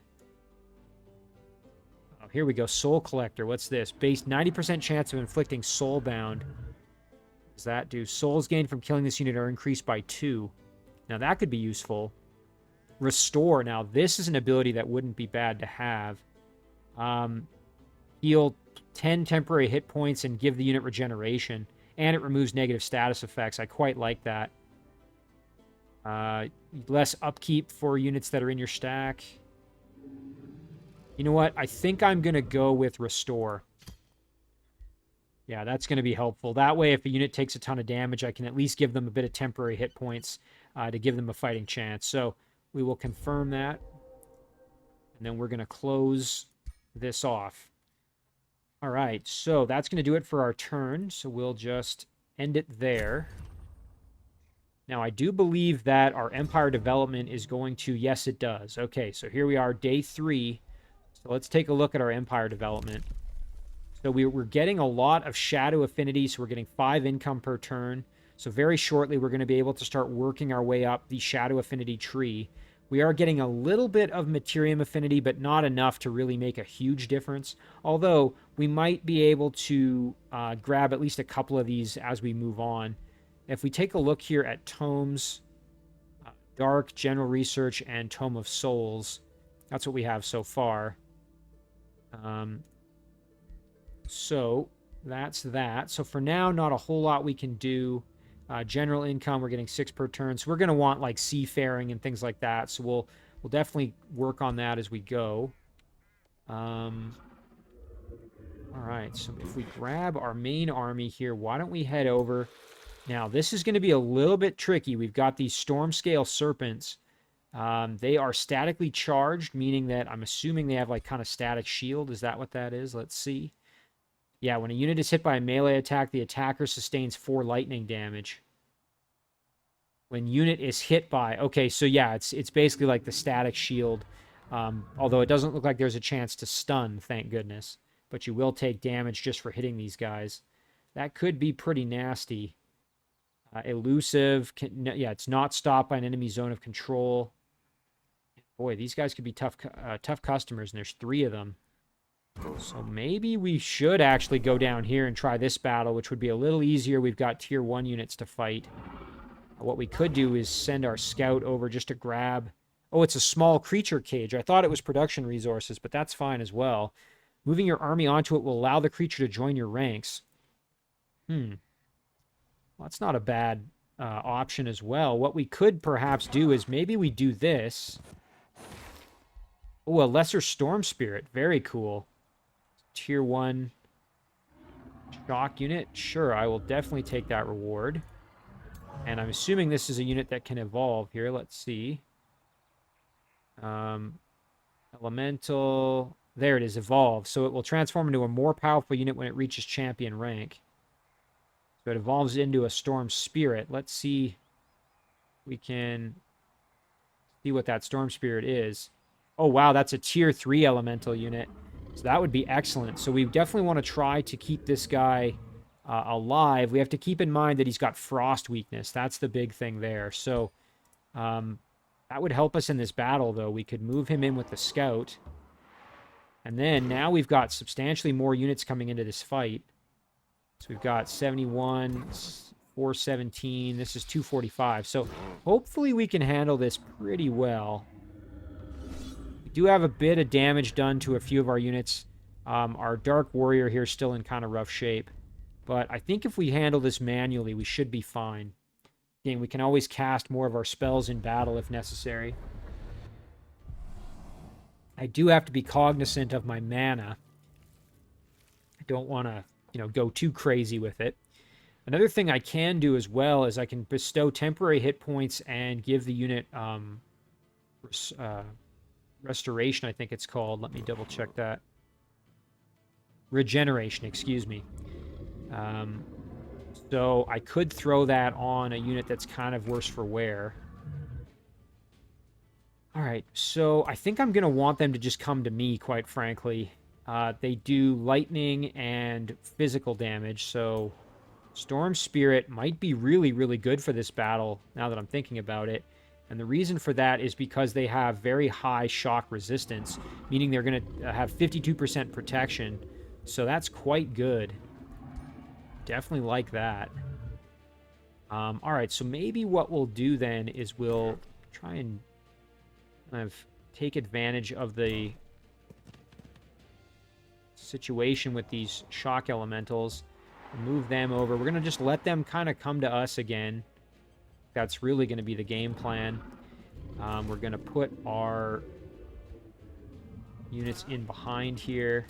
[SPEAKER 1] Oh, here we go. Soul Collector. What's this? Base 90% chance of inflicting Soulbound. What does that do? Souls gained from killing this unit are increased by 2. Now that could be useful. Restore. Now this is an ability that wouldn't be bad to have. Heal 10 temporary hit points and give the unit regeneration. And it removes negative status effects. I quite like that. Less upkeep for units that are in your stack. You know what? I think I'm going to go with Restore. Yeah, that's going to be helpful. That way, if a unit takes a ton of damage, I can at least give them a bit of temporary hit points to give them a fighting chance. So we will confirm that. And then we're going to close this off. All right, so that's going to do it for our turn. So we'll just end it there. Now, I do believe that our Empire development is going to... Yes, it does. Okay, so here we are, day 3. So let's take a look at our Empire development. So we're getting a lot of Shadow Affinity, so we're getting 5 income per turn. So very shortly, we're going to be able to start working our way up the Shadow Affinity tree. We are getting a little bit of Materium Affinity, but not enough to really make a huge difference. Although, we might be able to grab at least a couple of these as we move on. If we take a look here at Tomes, Dark, General Research, and Tome of Souls, that's what we have so far. So that's that. So for now, not a whole lot we can do. General income, we're getting 6 per turn. So we're going to want like seafaring and things like that. So we'll definitely work on that as we go. All right. So if we grab our main army here, why don't we head over? Now, this is going to be a little bit tricky. We've got these storm scale serpents. They are statically charged, meaning that I'm assuming they have like kind of static shield. Is that what that is? Let's see. Yeah, when a unit is hit by a melee attack, the attacker sustains 4 lightning damage. When unit is hit by... Okay, so yeah, it's basically like the static shield. Although it doesn't look like there's a chance to stun, thank goodness. But you will take damage just for hitting these guys. That could be pretty nasty. Elusive. Yeah, it's not stopped by an enemy zone of control. Boy, these guys could be tough customers, and there's 3 of them. So maybe we should actually go down here and try this battle, which would be a little easier. We've got tier 1 units to fight. What we could do is send our scout over just to grab... Oh, it's a small creature cage. I thought it was production resources, but that's fine as well. Moving your army onto it will allow the creature to join your ranks. Well, that's not a bad option as well. What we could perhaps do is maybe we do this. Oh, a lesser storm spirit. Very cool. Tier 1 shock unit. Sure, I will definitely take that reward. And I'm assuming this is a unit that can evolve here. Let's see. Elemental. There it is, evolve. So it will transform into a more powerful unit when it reaches champion rank. So it evolves into a storm spirit. Let's see. We can see what that storm spirit is. Oh, wow, that's a tier 3 elemental unit. So that would be excellent. So we definitely want to try to keep this guy alive. We have to keep in mind that he's got frost weakness. That's the big thing there. So that would help us in this battle, though. We could move him in with the scout. And then now we've got substantially more units coming into this fight. So we've got 71, 417. This is 245. So hopefully we can handle this pretty well. Do have a bit of damage done to a few of our units. Our Dark Warrior here is still in kind of rough shape. But I think if we handle this manually, we should be fine. Again, we can always cast more of our spells in battle if necessary. I do have to be cognizant of my mana. I don't want to, go too crazy with it. Another thing I can do as well is I can bestow temporary hit points and give the unit... restoration, I think it's called. Let me double check that. Regeneration, excuse me. So I could throw that on a unit that's kind of worse for wear. All right, so I think I'm going to want them to just come to me, quite frankly. They do lightning and physical damage, so Storm Spirit might be really, really good for this battle, now that I'm thinking about it. And the reason for that is because they have very high shock resistance, meaning they're going to have 52% protection. So that's quite good. Definitely like that. All right, so maybe what we'll do then is we'll try and kind of take advantage of the situation with these shock elementals. Move them over. We're going to just let them kind of come to us again. That's really going to be the game plan. We're going to put our units in behind here.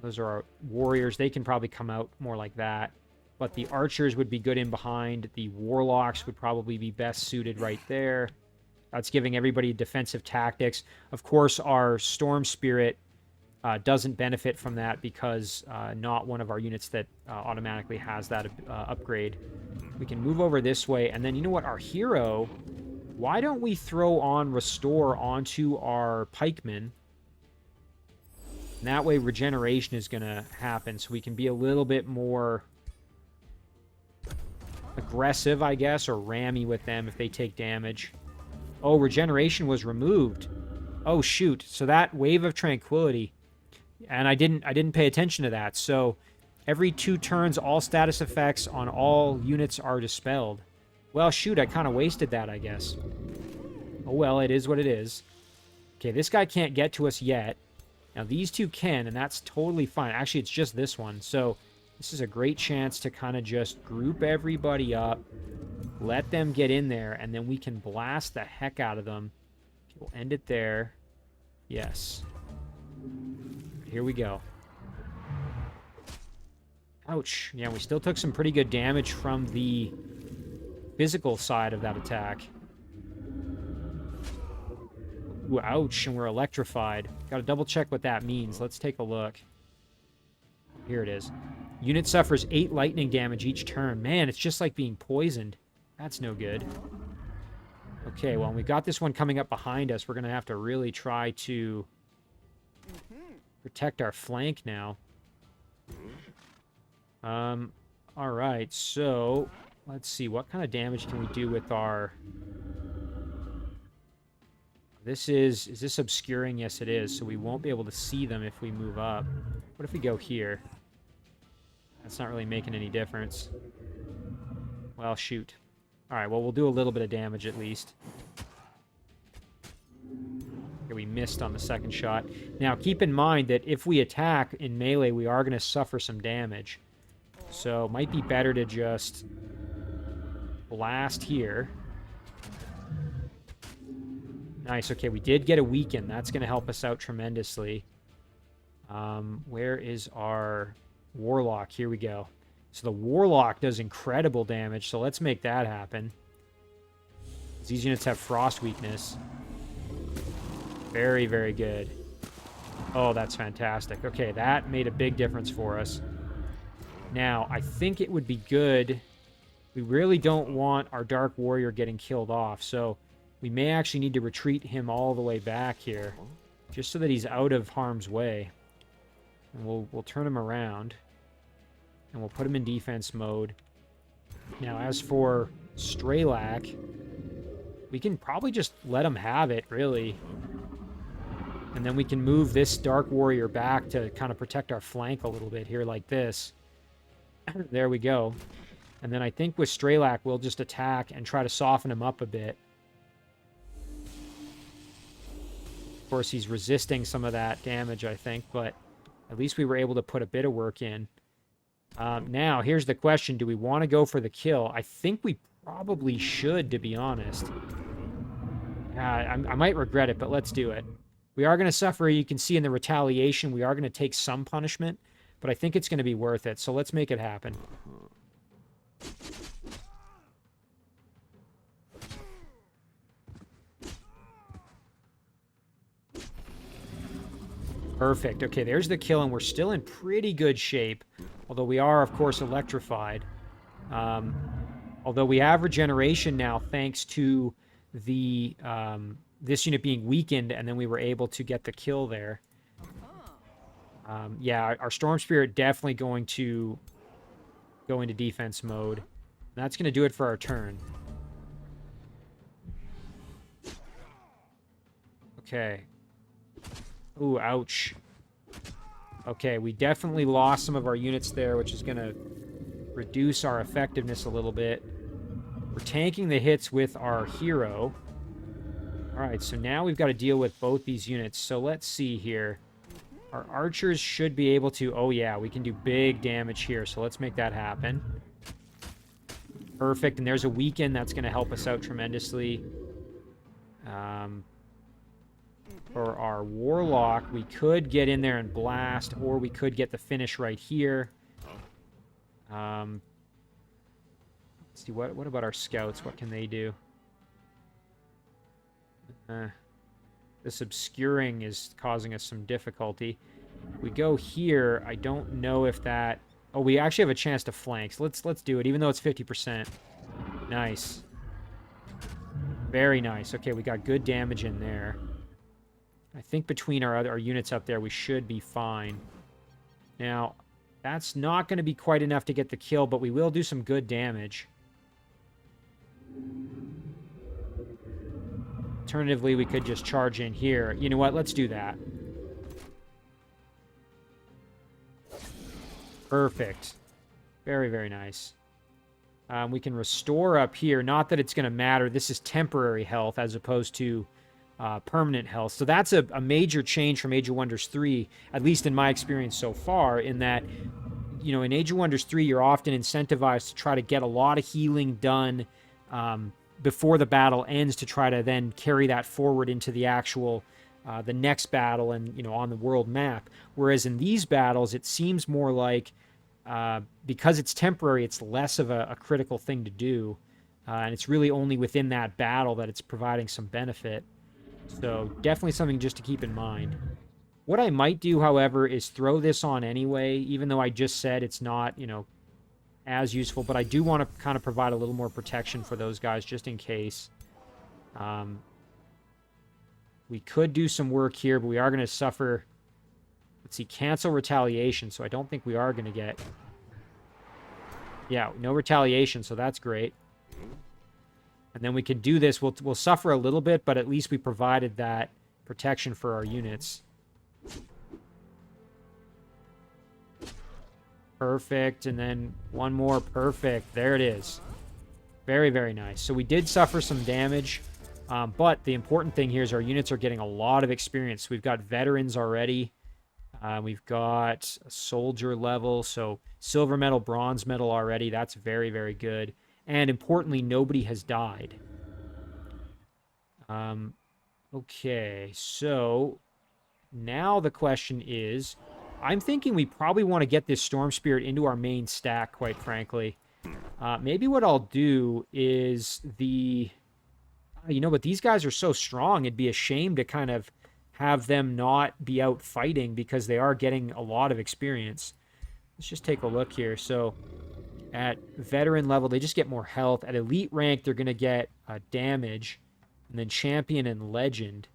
[SPEAKER 1] Those are our warriors. They can probably come out more like that. But the archers would be good in behind. The warlocks would probably be best suited right there. That's giving everybody defensive tactics. Of course, our Storm Spirit doesn't benefit from that because not one of our units that automatically has that upgrade. We can move over this way. And then, you know what? Our hero, why don't we throw on Restore onto our pikemen? And that way regeneration is going to happen, so we can be a little bit more aggressive, I guess, or rammy with them if they take damage. Oh, regeneration was removed. Oh, shoot. So that Wave of Tranquility, and I didn't pay attention to that. So every 2 turns, all status effects on all units are dispelled. Well, shoot, I kind of wasted that, I guess. Oh, well, it is what it is. Okay, this guy can't get to us yet. Now, these two can, and that's totally fine. Actually, it's just this one. So this is a great chance to kind of just group everybody up, let them get in there, and then we can blast the heck out of them. Okay, we'll end it there. Yes. Here we go. Ouch. Yeah, we still took some pretty good damage from the physical side of that attack. Ooh, ouch, and we're electrified. Gotta double check what that means. Let's take a look. Here it is. Unit suffers 8 lightning damage each turn. Man, it's just like being poisoned. That's no good. Okay, well, we got this one coming up behind us. We're gonna have to really try to protect our flank now. Alright, so let's see. What kind of damage can we do with our... Is this obscuring? Yes, it is. So we won't be able to see them if we move up. What if we go here? That's not really making any difference. Well, shoot. Alright, well, we'll do a little bit of damage at least. Okay, we missed on the second shot. Now, keep in mind that if we attack in melee, we are going to suffer some damage. So, it might be better to just blast here. Nice, okay, we did get a weaken. That's going to help us out tremendously. Where is our Warlock? Here we go. So the Warlock does incredible damage, so let's make that happen. These units have frost weakness. Very, very good. Oh, that's fantastic. Okay, that made a big difference for us. Now, I think it would be good... We really don't want our Dark Warrior getting killed off, so... We may actually need to retreat him all the way back here, just so that he's out of harm's way. And we'll turn him around, and we'll put him in defense mode. Now, as for Straelak, we can probably just let him have it, really. And then we can move this Dark Warrior back to kind of protect our flank a little bit here, like this. There we go. And then I think with Straelak, we'll just attack and try to soften him up a bit. Of course, he's resisting some of that damage, I think, but at least we were able to put a bit of work in. Now, here's the question. Do we want to go for the kill? I think we probably should, to be honest. I might regret it, but let's do it. We are going to suffer, you can see in the retaliation, we are going to take some punishment, but I think it's going to be worth it, so let's make it happen. Perfect. Okay, there's the kill, and we're still in pretty good shape. Although we are, of course, electrified. Although we have regeneration now, thanks to the this unit being weakened, and then we were able to get the kill there. Yeah, our Storm Spirit definitely going to go into defense mode. And that's going to do it for our turn. Okay. Ooh, ouch. Okay, we definitely lost some of our units there, which is going to reduce our effectiveness a little bit. We're tanking the hits with our hero. Alright, so now we've got to deal with both these units. So let's see here. Our archers should be able to... Oh yeah, we can do big damage here, so let's make that happen. Perfect, and there's a weaken. That's going to help us out tremendously. For our Warlock, we could get in there and blast, or we could get the finish right here. Let's see, what about our scouts? What can they do? This obscuring is causing us some difficulty. We go here, I don't know if that... Oh, we actually have a chance to flank, so let's do it, even though it's 50%. Nice. Very nice. Okay, we got good damage in there. I think between our units up there, we should be fine. Now, that's not going to be quite enough to get the kill, but we will do some good damage. Alternatively, we could just charge in here. You know what? Let's do that. Perfect. Very, very nice. We can restore up here. Not that it's going to matter. This is temporary health as opposed to permanent health. So that's a major change from Age of Wonders 3, at least in my experience so far, in that, you know, in Age of Wonders 3, you're often incentivized to try to get a lot of healing done before the battle ends to try to then carry that forward into the actual, the next battle and, you know, on the world map. Whereas in these battles, it seems more like, because it's temporary, it's less of a critical thing to do. And it's really only within that battle that it's providing some benefit. So definitely something just to keep in mind. What I might do, however, is throw this on anyway, even though I just said it's not, you know, as useful. But I do want to kind of provide a little more protection for those guys just in case. We could do some work here, but we are going to suffer... Let's see, cancel retaliation. So I don't think we are going to get... Yeah, no retaliation, so that's great. And then we can do this. We'll suffer a little bit, but at least we provided that protection for our units. Perfect. And then one more. Perfect. There it is. Very, very nice. So we did suffer some damage, but the important thing here is our units are getting a lot of experience. We've got veterans already. We've got a soldier level, so silver medal, bronze medal already. That's very, very good. And importantly, nobody has died. Okay, so now the question is, I'm thinking we probably want to get this Storm Spirit into our main stack, quite frankly. Maybe what I'll do is the... You know, but these guys are so strong, it'd be a shame to kind of have them not be out fighting because they are getting a lot of experience. Let's just take a look here. So at veteran level, they just get more health. At elite rank, they're going to get damage. And then champion and legend.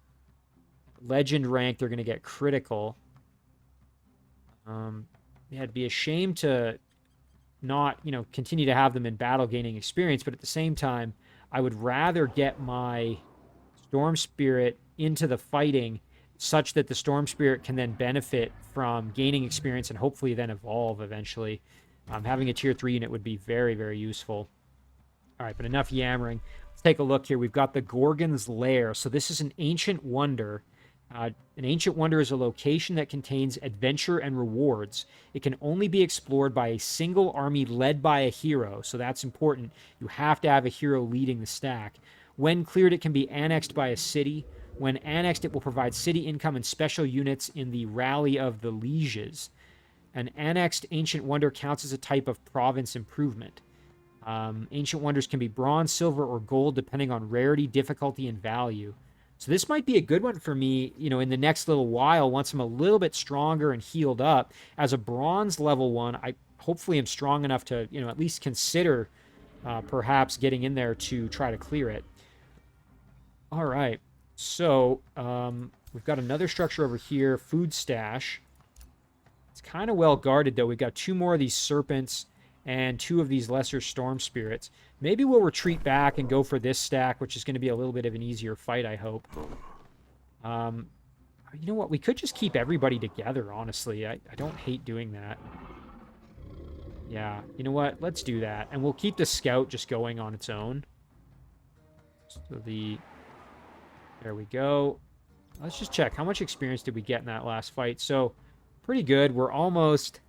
[SPEAKER 1] Legend rank, they're going to get critical. Yeah, it'd be a shame to not, you know, continue to have them in battle gaining experience, but at the same time, I would rather get my Storm Spirit into the fighting such that the Storm Spirit can then benefit from gaining experience and hopefully then evolve eventually. Having a tier 3 unit would be very, very useful. All right, but enough yammering. Let's take a look here. We've got the Gorgon's Lair. So this is an ancient wonder. An ancient wonder is a location that contains adventure and rewards. It can only be explored by a single army led by a hero. So that's important. You have to have a hero leading the stack. When cleared, it can be annexed by a city. When annexed, it will provide city income and special units in the Rally of the Lieges. An annexed Ancient Wonder counts as a type of province improvement. Ancient Wonders can be bronze, silver, or gold, depending on rarity, difficulty, and value. So this might be a good one for me, you know, in the next little while, once I'm a little bit stronger and healed up. As a bronze level one, I hopefully am strong enough to, you know, at least consider perhaps getting in there to try to clear it. All right. So, we've got another structure over here, food stash. It's kind of well guarded, though. We've got 2 more of these serpents and 2 of these lesser storm spirits. Maybe we'll retreat back and go for this stack, which is going to be a little bit of an easier fight, I hope. You know what? We could just keep everybody together, honestly. I don't hate doing that. Yeah, you know what? Let's do that. And we'll keep the scout just going on its own. So there we go. Let's just check. How much experience did we get in that last fight? So, pretty good. We're almost...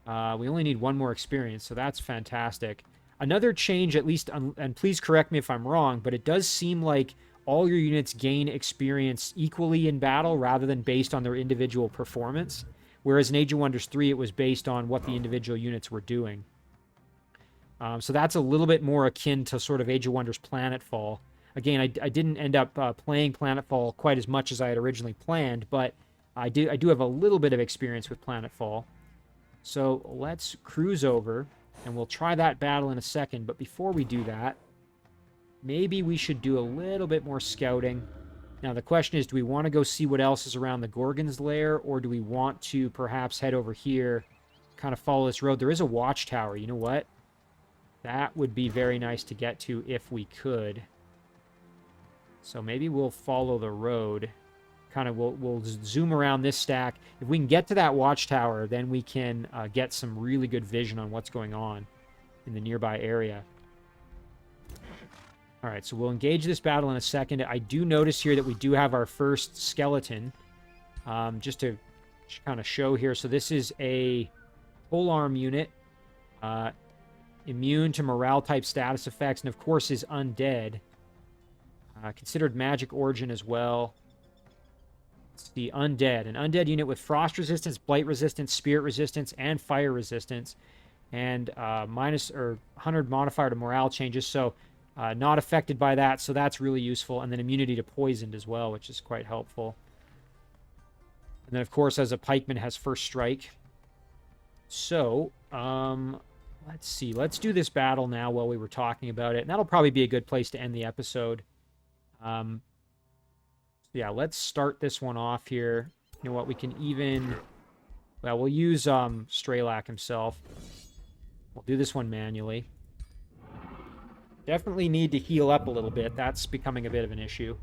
[SPEAKER 1] we only need 1 more experience, so that's fantastic. Another change, at least, and please correct me if I'm wrong, but it does seem like all your units gain experience equally in battle rather than based on their individual performance. Whereas in Age of Wonders 3, it was based on what the individual units were doing. So that's a little bit more akin to sort of Age of Wonders Planetfall. Again, I didn't end up playing Planetfall quite as much as I had originally planned, but I do have a little bit of experience with Planetfall. So let's cruise over, and we'll try that battle in a second. But before we do that, maybe we should do a little bit more scouting. Now, the question is, do we want to go see what else is around the Gorgon's Lair, or do we want to perhaps head over here, kind of follow this road? There is a watchtower. You know what? That would be very nice to get to if we could. So maybe we'll follow the road. Kind of, we'll zoom around this stack. If we can get to that watchtower, then we can get some really good vision on what's going on in the nearby area. All right, so we'll engage this battle in a second. I do notice here that we do have our first skeleton. Just to kind of show here. So this is a whole arm unit. Immune to morale type status effects, and of course is undead. Considered magic origin as well. It's the undead. An undead unit with frost resistance, blight resistance, spirit resistance, and fire resistance. And minus or 100 modifier to morale changes. So not affected by that. So that's really useful. And then immunity to poisoned as well, which is quite helpful. And then, of course, as a pikeman, has first strike. So, let's see. Let's do this battle now while we were talking about it. And that'll probably be a good place to end the episode. Yeah, let's start this one off here. You know what? We can even... Well, we'll use Straelak himself. We'll do this one manually. Definitely need to heal up a little bit. That's becoming a bit of an issue.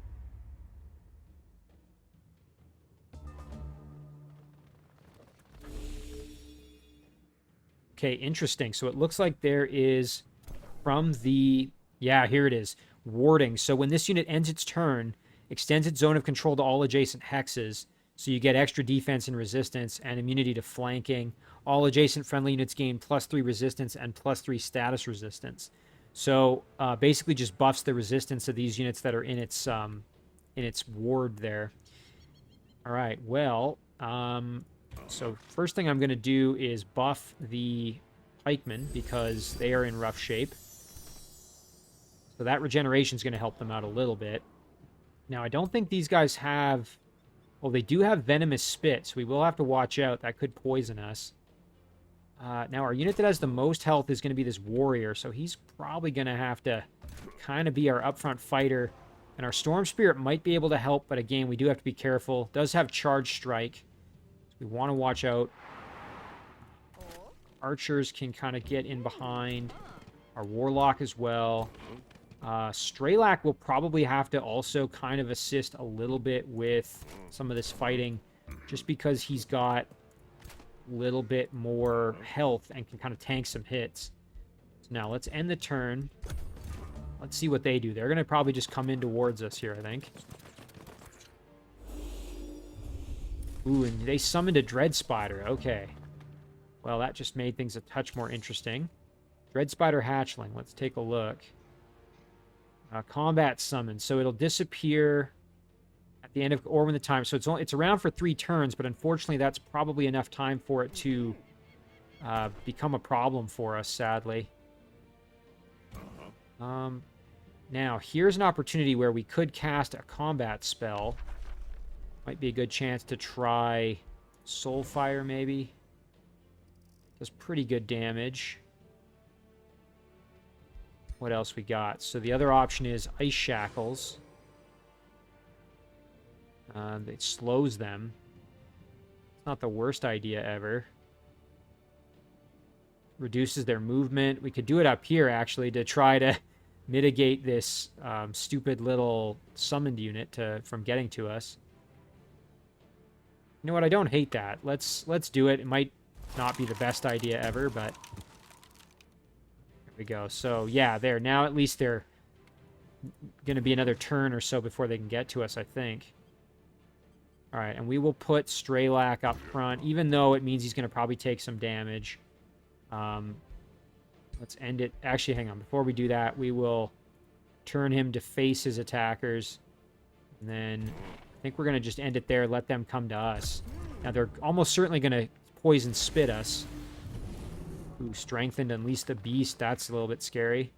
[SPEAKER 1] Okay, interesting. So it looks like there is from the... Yeah, here it is. Warding. So when this unit ends its turn, extends its zone of control to all adjacent hexes. So you get extra defense and resistance and immunity to flanking. All adjacent friendly units gain +3 resistance and +3 status resistance. So basically just buffs the resistance of these units that are in its ward there. All right, well... So first thing I'm going to do is buff the pikemen because they are in rough shape. So that regeneration is going to help them out a little bit. Now, I don't think these guys have... Well, they do have venomous spit, so we will have to watch out. That could poison us. Now, our unit that has the most health is going to be this warrior, so he's probably going to have to kind of be our upfront fighter. And our Storm Spirit might be able to help, but again, we do have to be careful. Does have Charge Strike. We want to watch out. Archers can kind of get in behind. Our Warlock as well. Straelak will probably have to also kind of assist a little bit with some of this fighting, just because he's got a little bit more health and can kind of tank some hits. So now let's end the turn. Let's see what they do. They're going to probably just come in towards us here, I think. Ooh, and they summoned a Dread Spider. Okay. Well, that just made things a touch more interesting. Dread Spider Hatchling. Let's take a look. Combat summon. So it'll disappear at the end of... Or when the time... So it's around for 3 turns, but unfortunately that's probably enough time for it to become a problem for us, sadly. Now, here's an opportunity where we could cast a combat spell. Might be a good chance to try Soulfire, maybe. Does pretty good damage. What else we got? So the other option is Ice Shackles. It slows them. It's not the worst idea ever. Reduces their movement. We could do it up here, actually, to try to mitigate this stupid little summoned unit from getting to us. You know what? I don't hate that. Let's do it. It might not be the best idea ever, but there we go. So yeah, there. Now at least they're going to be another turn or so before they can get to us, I think. All right, and we will put Straelak up front, even though it means he's going to probably take some damage. Let's end it. Actually, hang on. Before we do that, we will turn him to face his attackers, and then I think we're going to just end it there, let them come to us. Now, they're almost certainly going to poison spit us. Ooh, strengthened, unleash the beast. That's a little bit scary.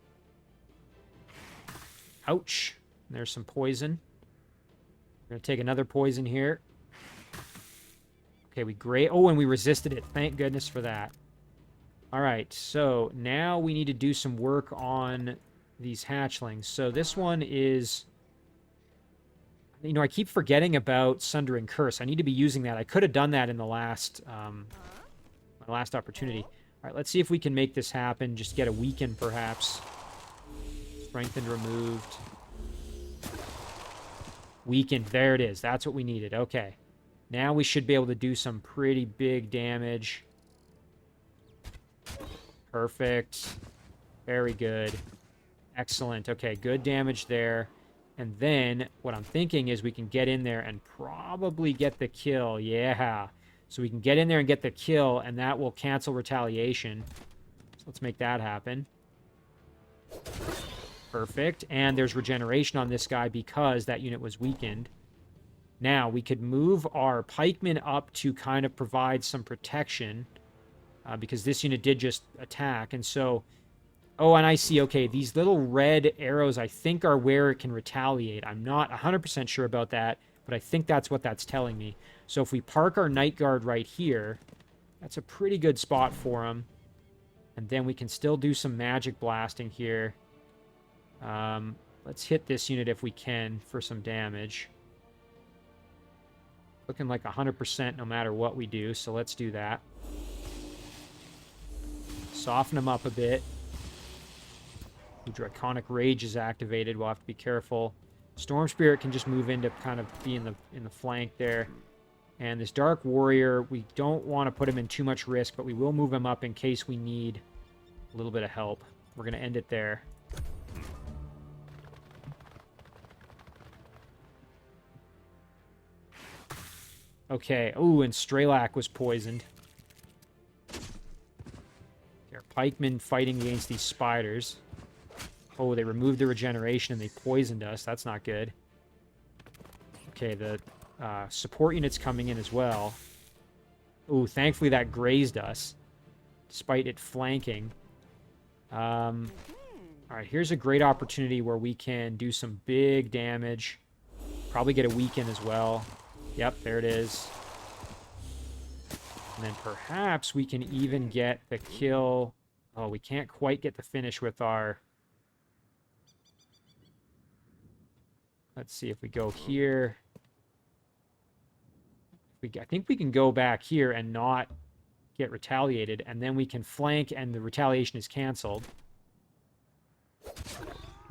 [SPEAKER 1] Ouch. There's some poison. We're going to take another poison here. Okay, oh, and we resisted it. Thank goodness for that. All right, so now we need to do some work on these hatchlings. So this one is... You know, I keep forgetting about Sundering Curse. I need to be using that. I could have done that in the last, my last opportunity. All right, let's see if we can make this happen. Just get a weaken, perhaps. Strengthened, removed. Weakened. There it is. That's what we needed. Okay. Now we should be able to do some pretty big damage. Perfect. Very good. Excellent. Okay, good damage there. And then what I'm thinking is we can get in there and probably get the kill. Yeah. So we can get in there and get the kill, and that will cancel retaliation. So let's make that happen. Perfect. And there's regeneration on this guy because that unit was weakened. Now, we could move our pikemen up to kind of provide some protection because this unit did just attack. And so... Oh, and I see, okay, these little red arrows, I think, are where it can retaliate. I'm not 100% sure about that, but I think that's what that's telling me. So if we park our Night Guard right here, that's a pretty good spot for him. And then we can still do some magic blasting here. Let's hit this unit if we can for some damage. Looking like 100% no matter what we do, so let's do that. Soften him up a bit. Draconic Rage is activated. We'll have to be careful. Storm Spirit can just move in to kind of be in the flank there. And this Dark Warrior, we don't want to put him in too much risk, but we will move him up in case we need a little bit of help. We're going to end it there. Okay. Ooh, and Straelak was poisoned. Our pikemen fighting against these spiders. Oh, they removed the regeneration and they poisoned us. That's not good. Okay, the support unit's coming in as well. Ooh, thankfully that grazed us, despite it flanking. All right, here's a great opportunity where we can do some big damage. Probably get a weaken as well. Yep, there it is. And then perhaps we can even get the kill. Oh, we can't quite get the finish with our... Let's see if we go here. I think we can go back here and not get retaliated, and then we can flank and the retaliation is canceled.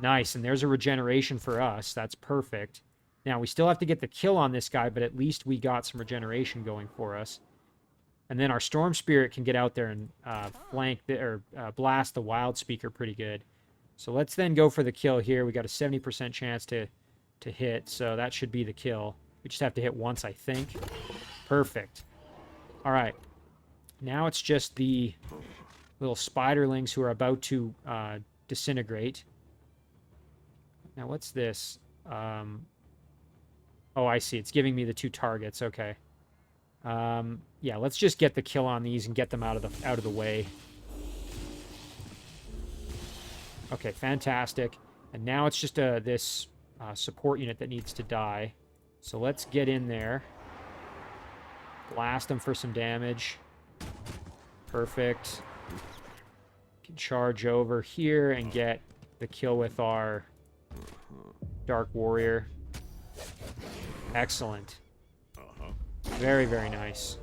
[SPEAKER 1] Nice, and there's a regeneration for us. That's perfect. Now, we still have to get the kill on this guy, but at least we got some regeneration going for us. And then our Storm Spirit can get out there and flank blast the Wild Speaker pretty good. So let's then go for the kill here. We got a 70% chance to hit, so that should be the kill. We just have to hit once, I think. Perfect. All right. Now it's just the little spiderlings who are about to disintegrate. Now, what's this? Oh, I see. It's giving me the 2 targets. Okay. Yeah, let's just get the kill on these and get them out of the way. Okay, fantastic. And now it's just this support unit that needs to die. So let's get in there. Blast them for some damage. Perfect. Can charge over here and get the kill with our Dark Warrior. Excellent. Very, very nice.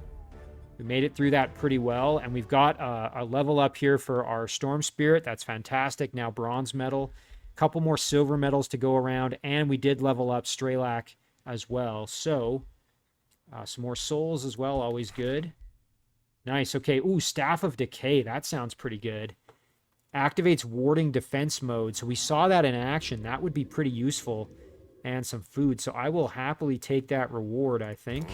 [SPEAKER 1] We made it through that pretty well, and we've got a level up here for our Storm Spirit. That's fantastic. Now bronze medal. A couple more silver medals to go around, and we did level up Straelak as well. So, some more souls as well, always good. Nice, okay. Ooh, Staff of Decay. That sounds pretty good. Activates Warding Defense Mode. So we saw that in action. That would be pretty useful. And some food. So I will happily take that reward, I think.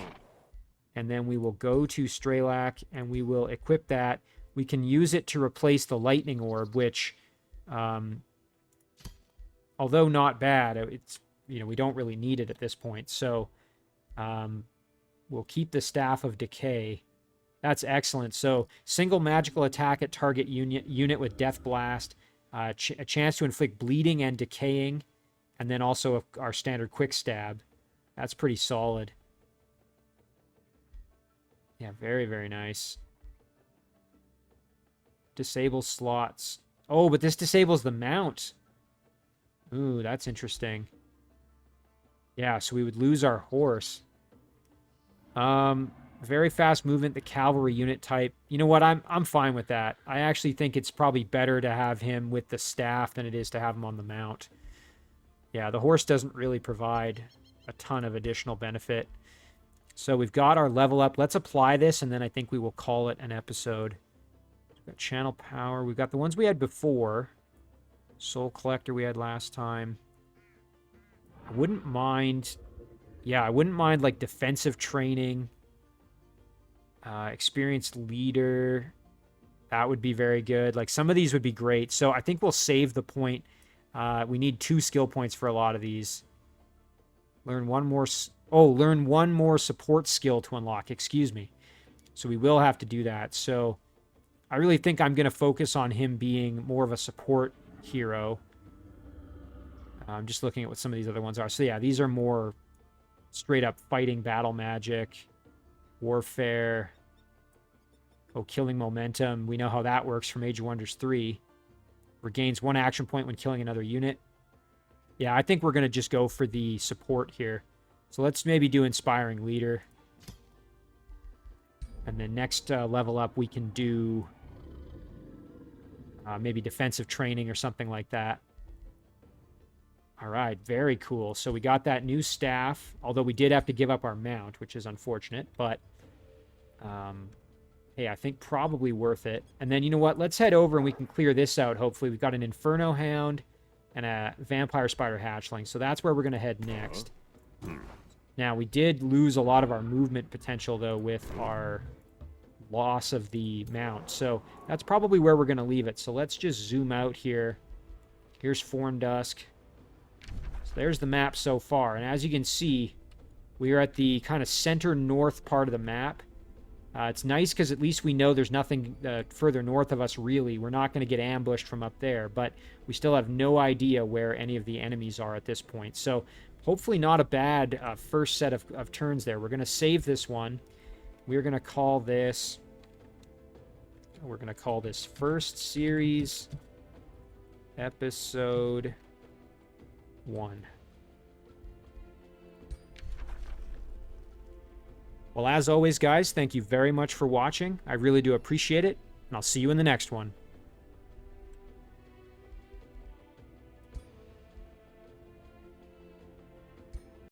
[SPEAKER 1] And then we will go to Straelak, and we will equip that. We can use it to replace the Lightning Orb, which, although not bad, it's, we don't really need it at this point. So we'll keep the Staff of Decay. That's excellent. So single magical attack at target unit with Death Blast, a chance to inflict bleeding and decaying, and then also our standard quick stab. That's pretty solid. Yeah, very, very nice. Disable slots. Oh, but this disables the mount. Ooh, that's interesting. Yeah, so we would lose our horse. Very fast movement, the cavalry unit type. You know what? I'm fine with that. I actually think it's probably better to have him with the staff than it is to have him on the mount. Yeah, the horse doesn't really provide a ton of additional benefit. So we've got our level up. Let's apply this, and then I think we will call it an episode. We've got channel power. We've got the ones we had before. Soul Collector we had last time. I wouldn't mind... Yeah, I wouldn't mind, like, defensive training. Experienced leader. That would be very good. Like, some of these would be great. So I think we'll save the point. We need 2 skill points for a lot of these. Learn one more... learn one more support skill to unlock. Excuse me. So we will have to do that. So I really think I'm going to focus on him being more of a support hero. I'm just looking at what some of these other ones are. So yeah, these are more straight up fighting, battle magic, warfare. Oh, killing momentum. We know how that works from Age of Wonders 3. Regains 1 action point when killing another unit. Yeah, I think we're going to just go for the support here. So let's maybe do Inspiring Leader. And then next level up, we can do maybe defensive training or something like that. All right, very cool. So we got that new staff, although we did have to give up our mount, which is unfortunate. But, hey, I think probably worth it. And then, you know what? Let's head over and we can clear this out, hopefully. We've got an Inferno Hound and a Vampire Spider Hatchling. So that's where we're going to head next. Now, we did lose a lot of our movement potential, though, with our loss of the mount. So that's probably where we're going to leave it. So let's just zoom out here. Here's Forndusk. So there's the map so far. And as you can see, we are at the kind of center north part of the map. It's nice because at least we know there's nothing further north of us, really. We're not going to get ambushed from up there, but we still have no idea where any of the enemies are at this point. So hopefully not a bad first set of turns there. We're going to save this one. We're going to call this... We're going to call this First Series Episode 1. Well, as always, guys, thank you very much for watching. I really do appreciate it, and I'll see you in the next one.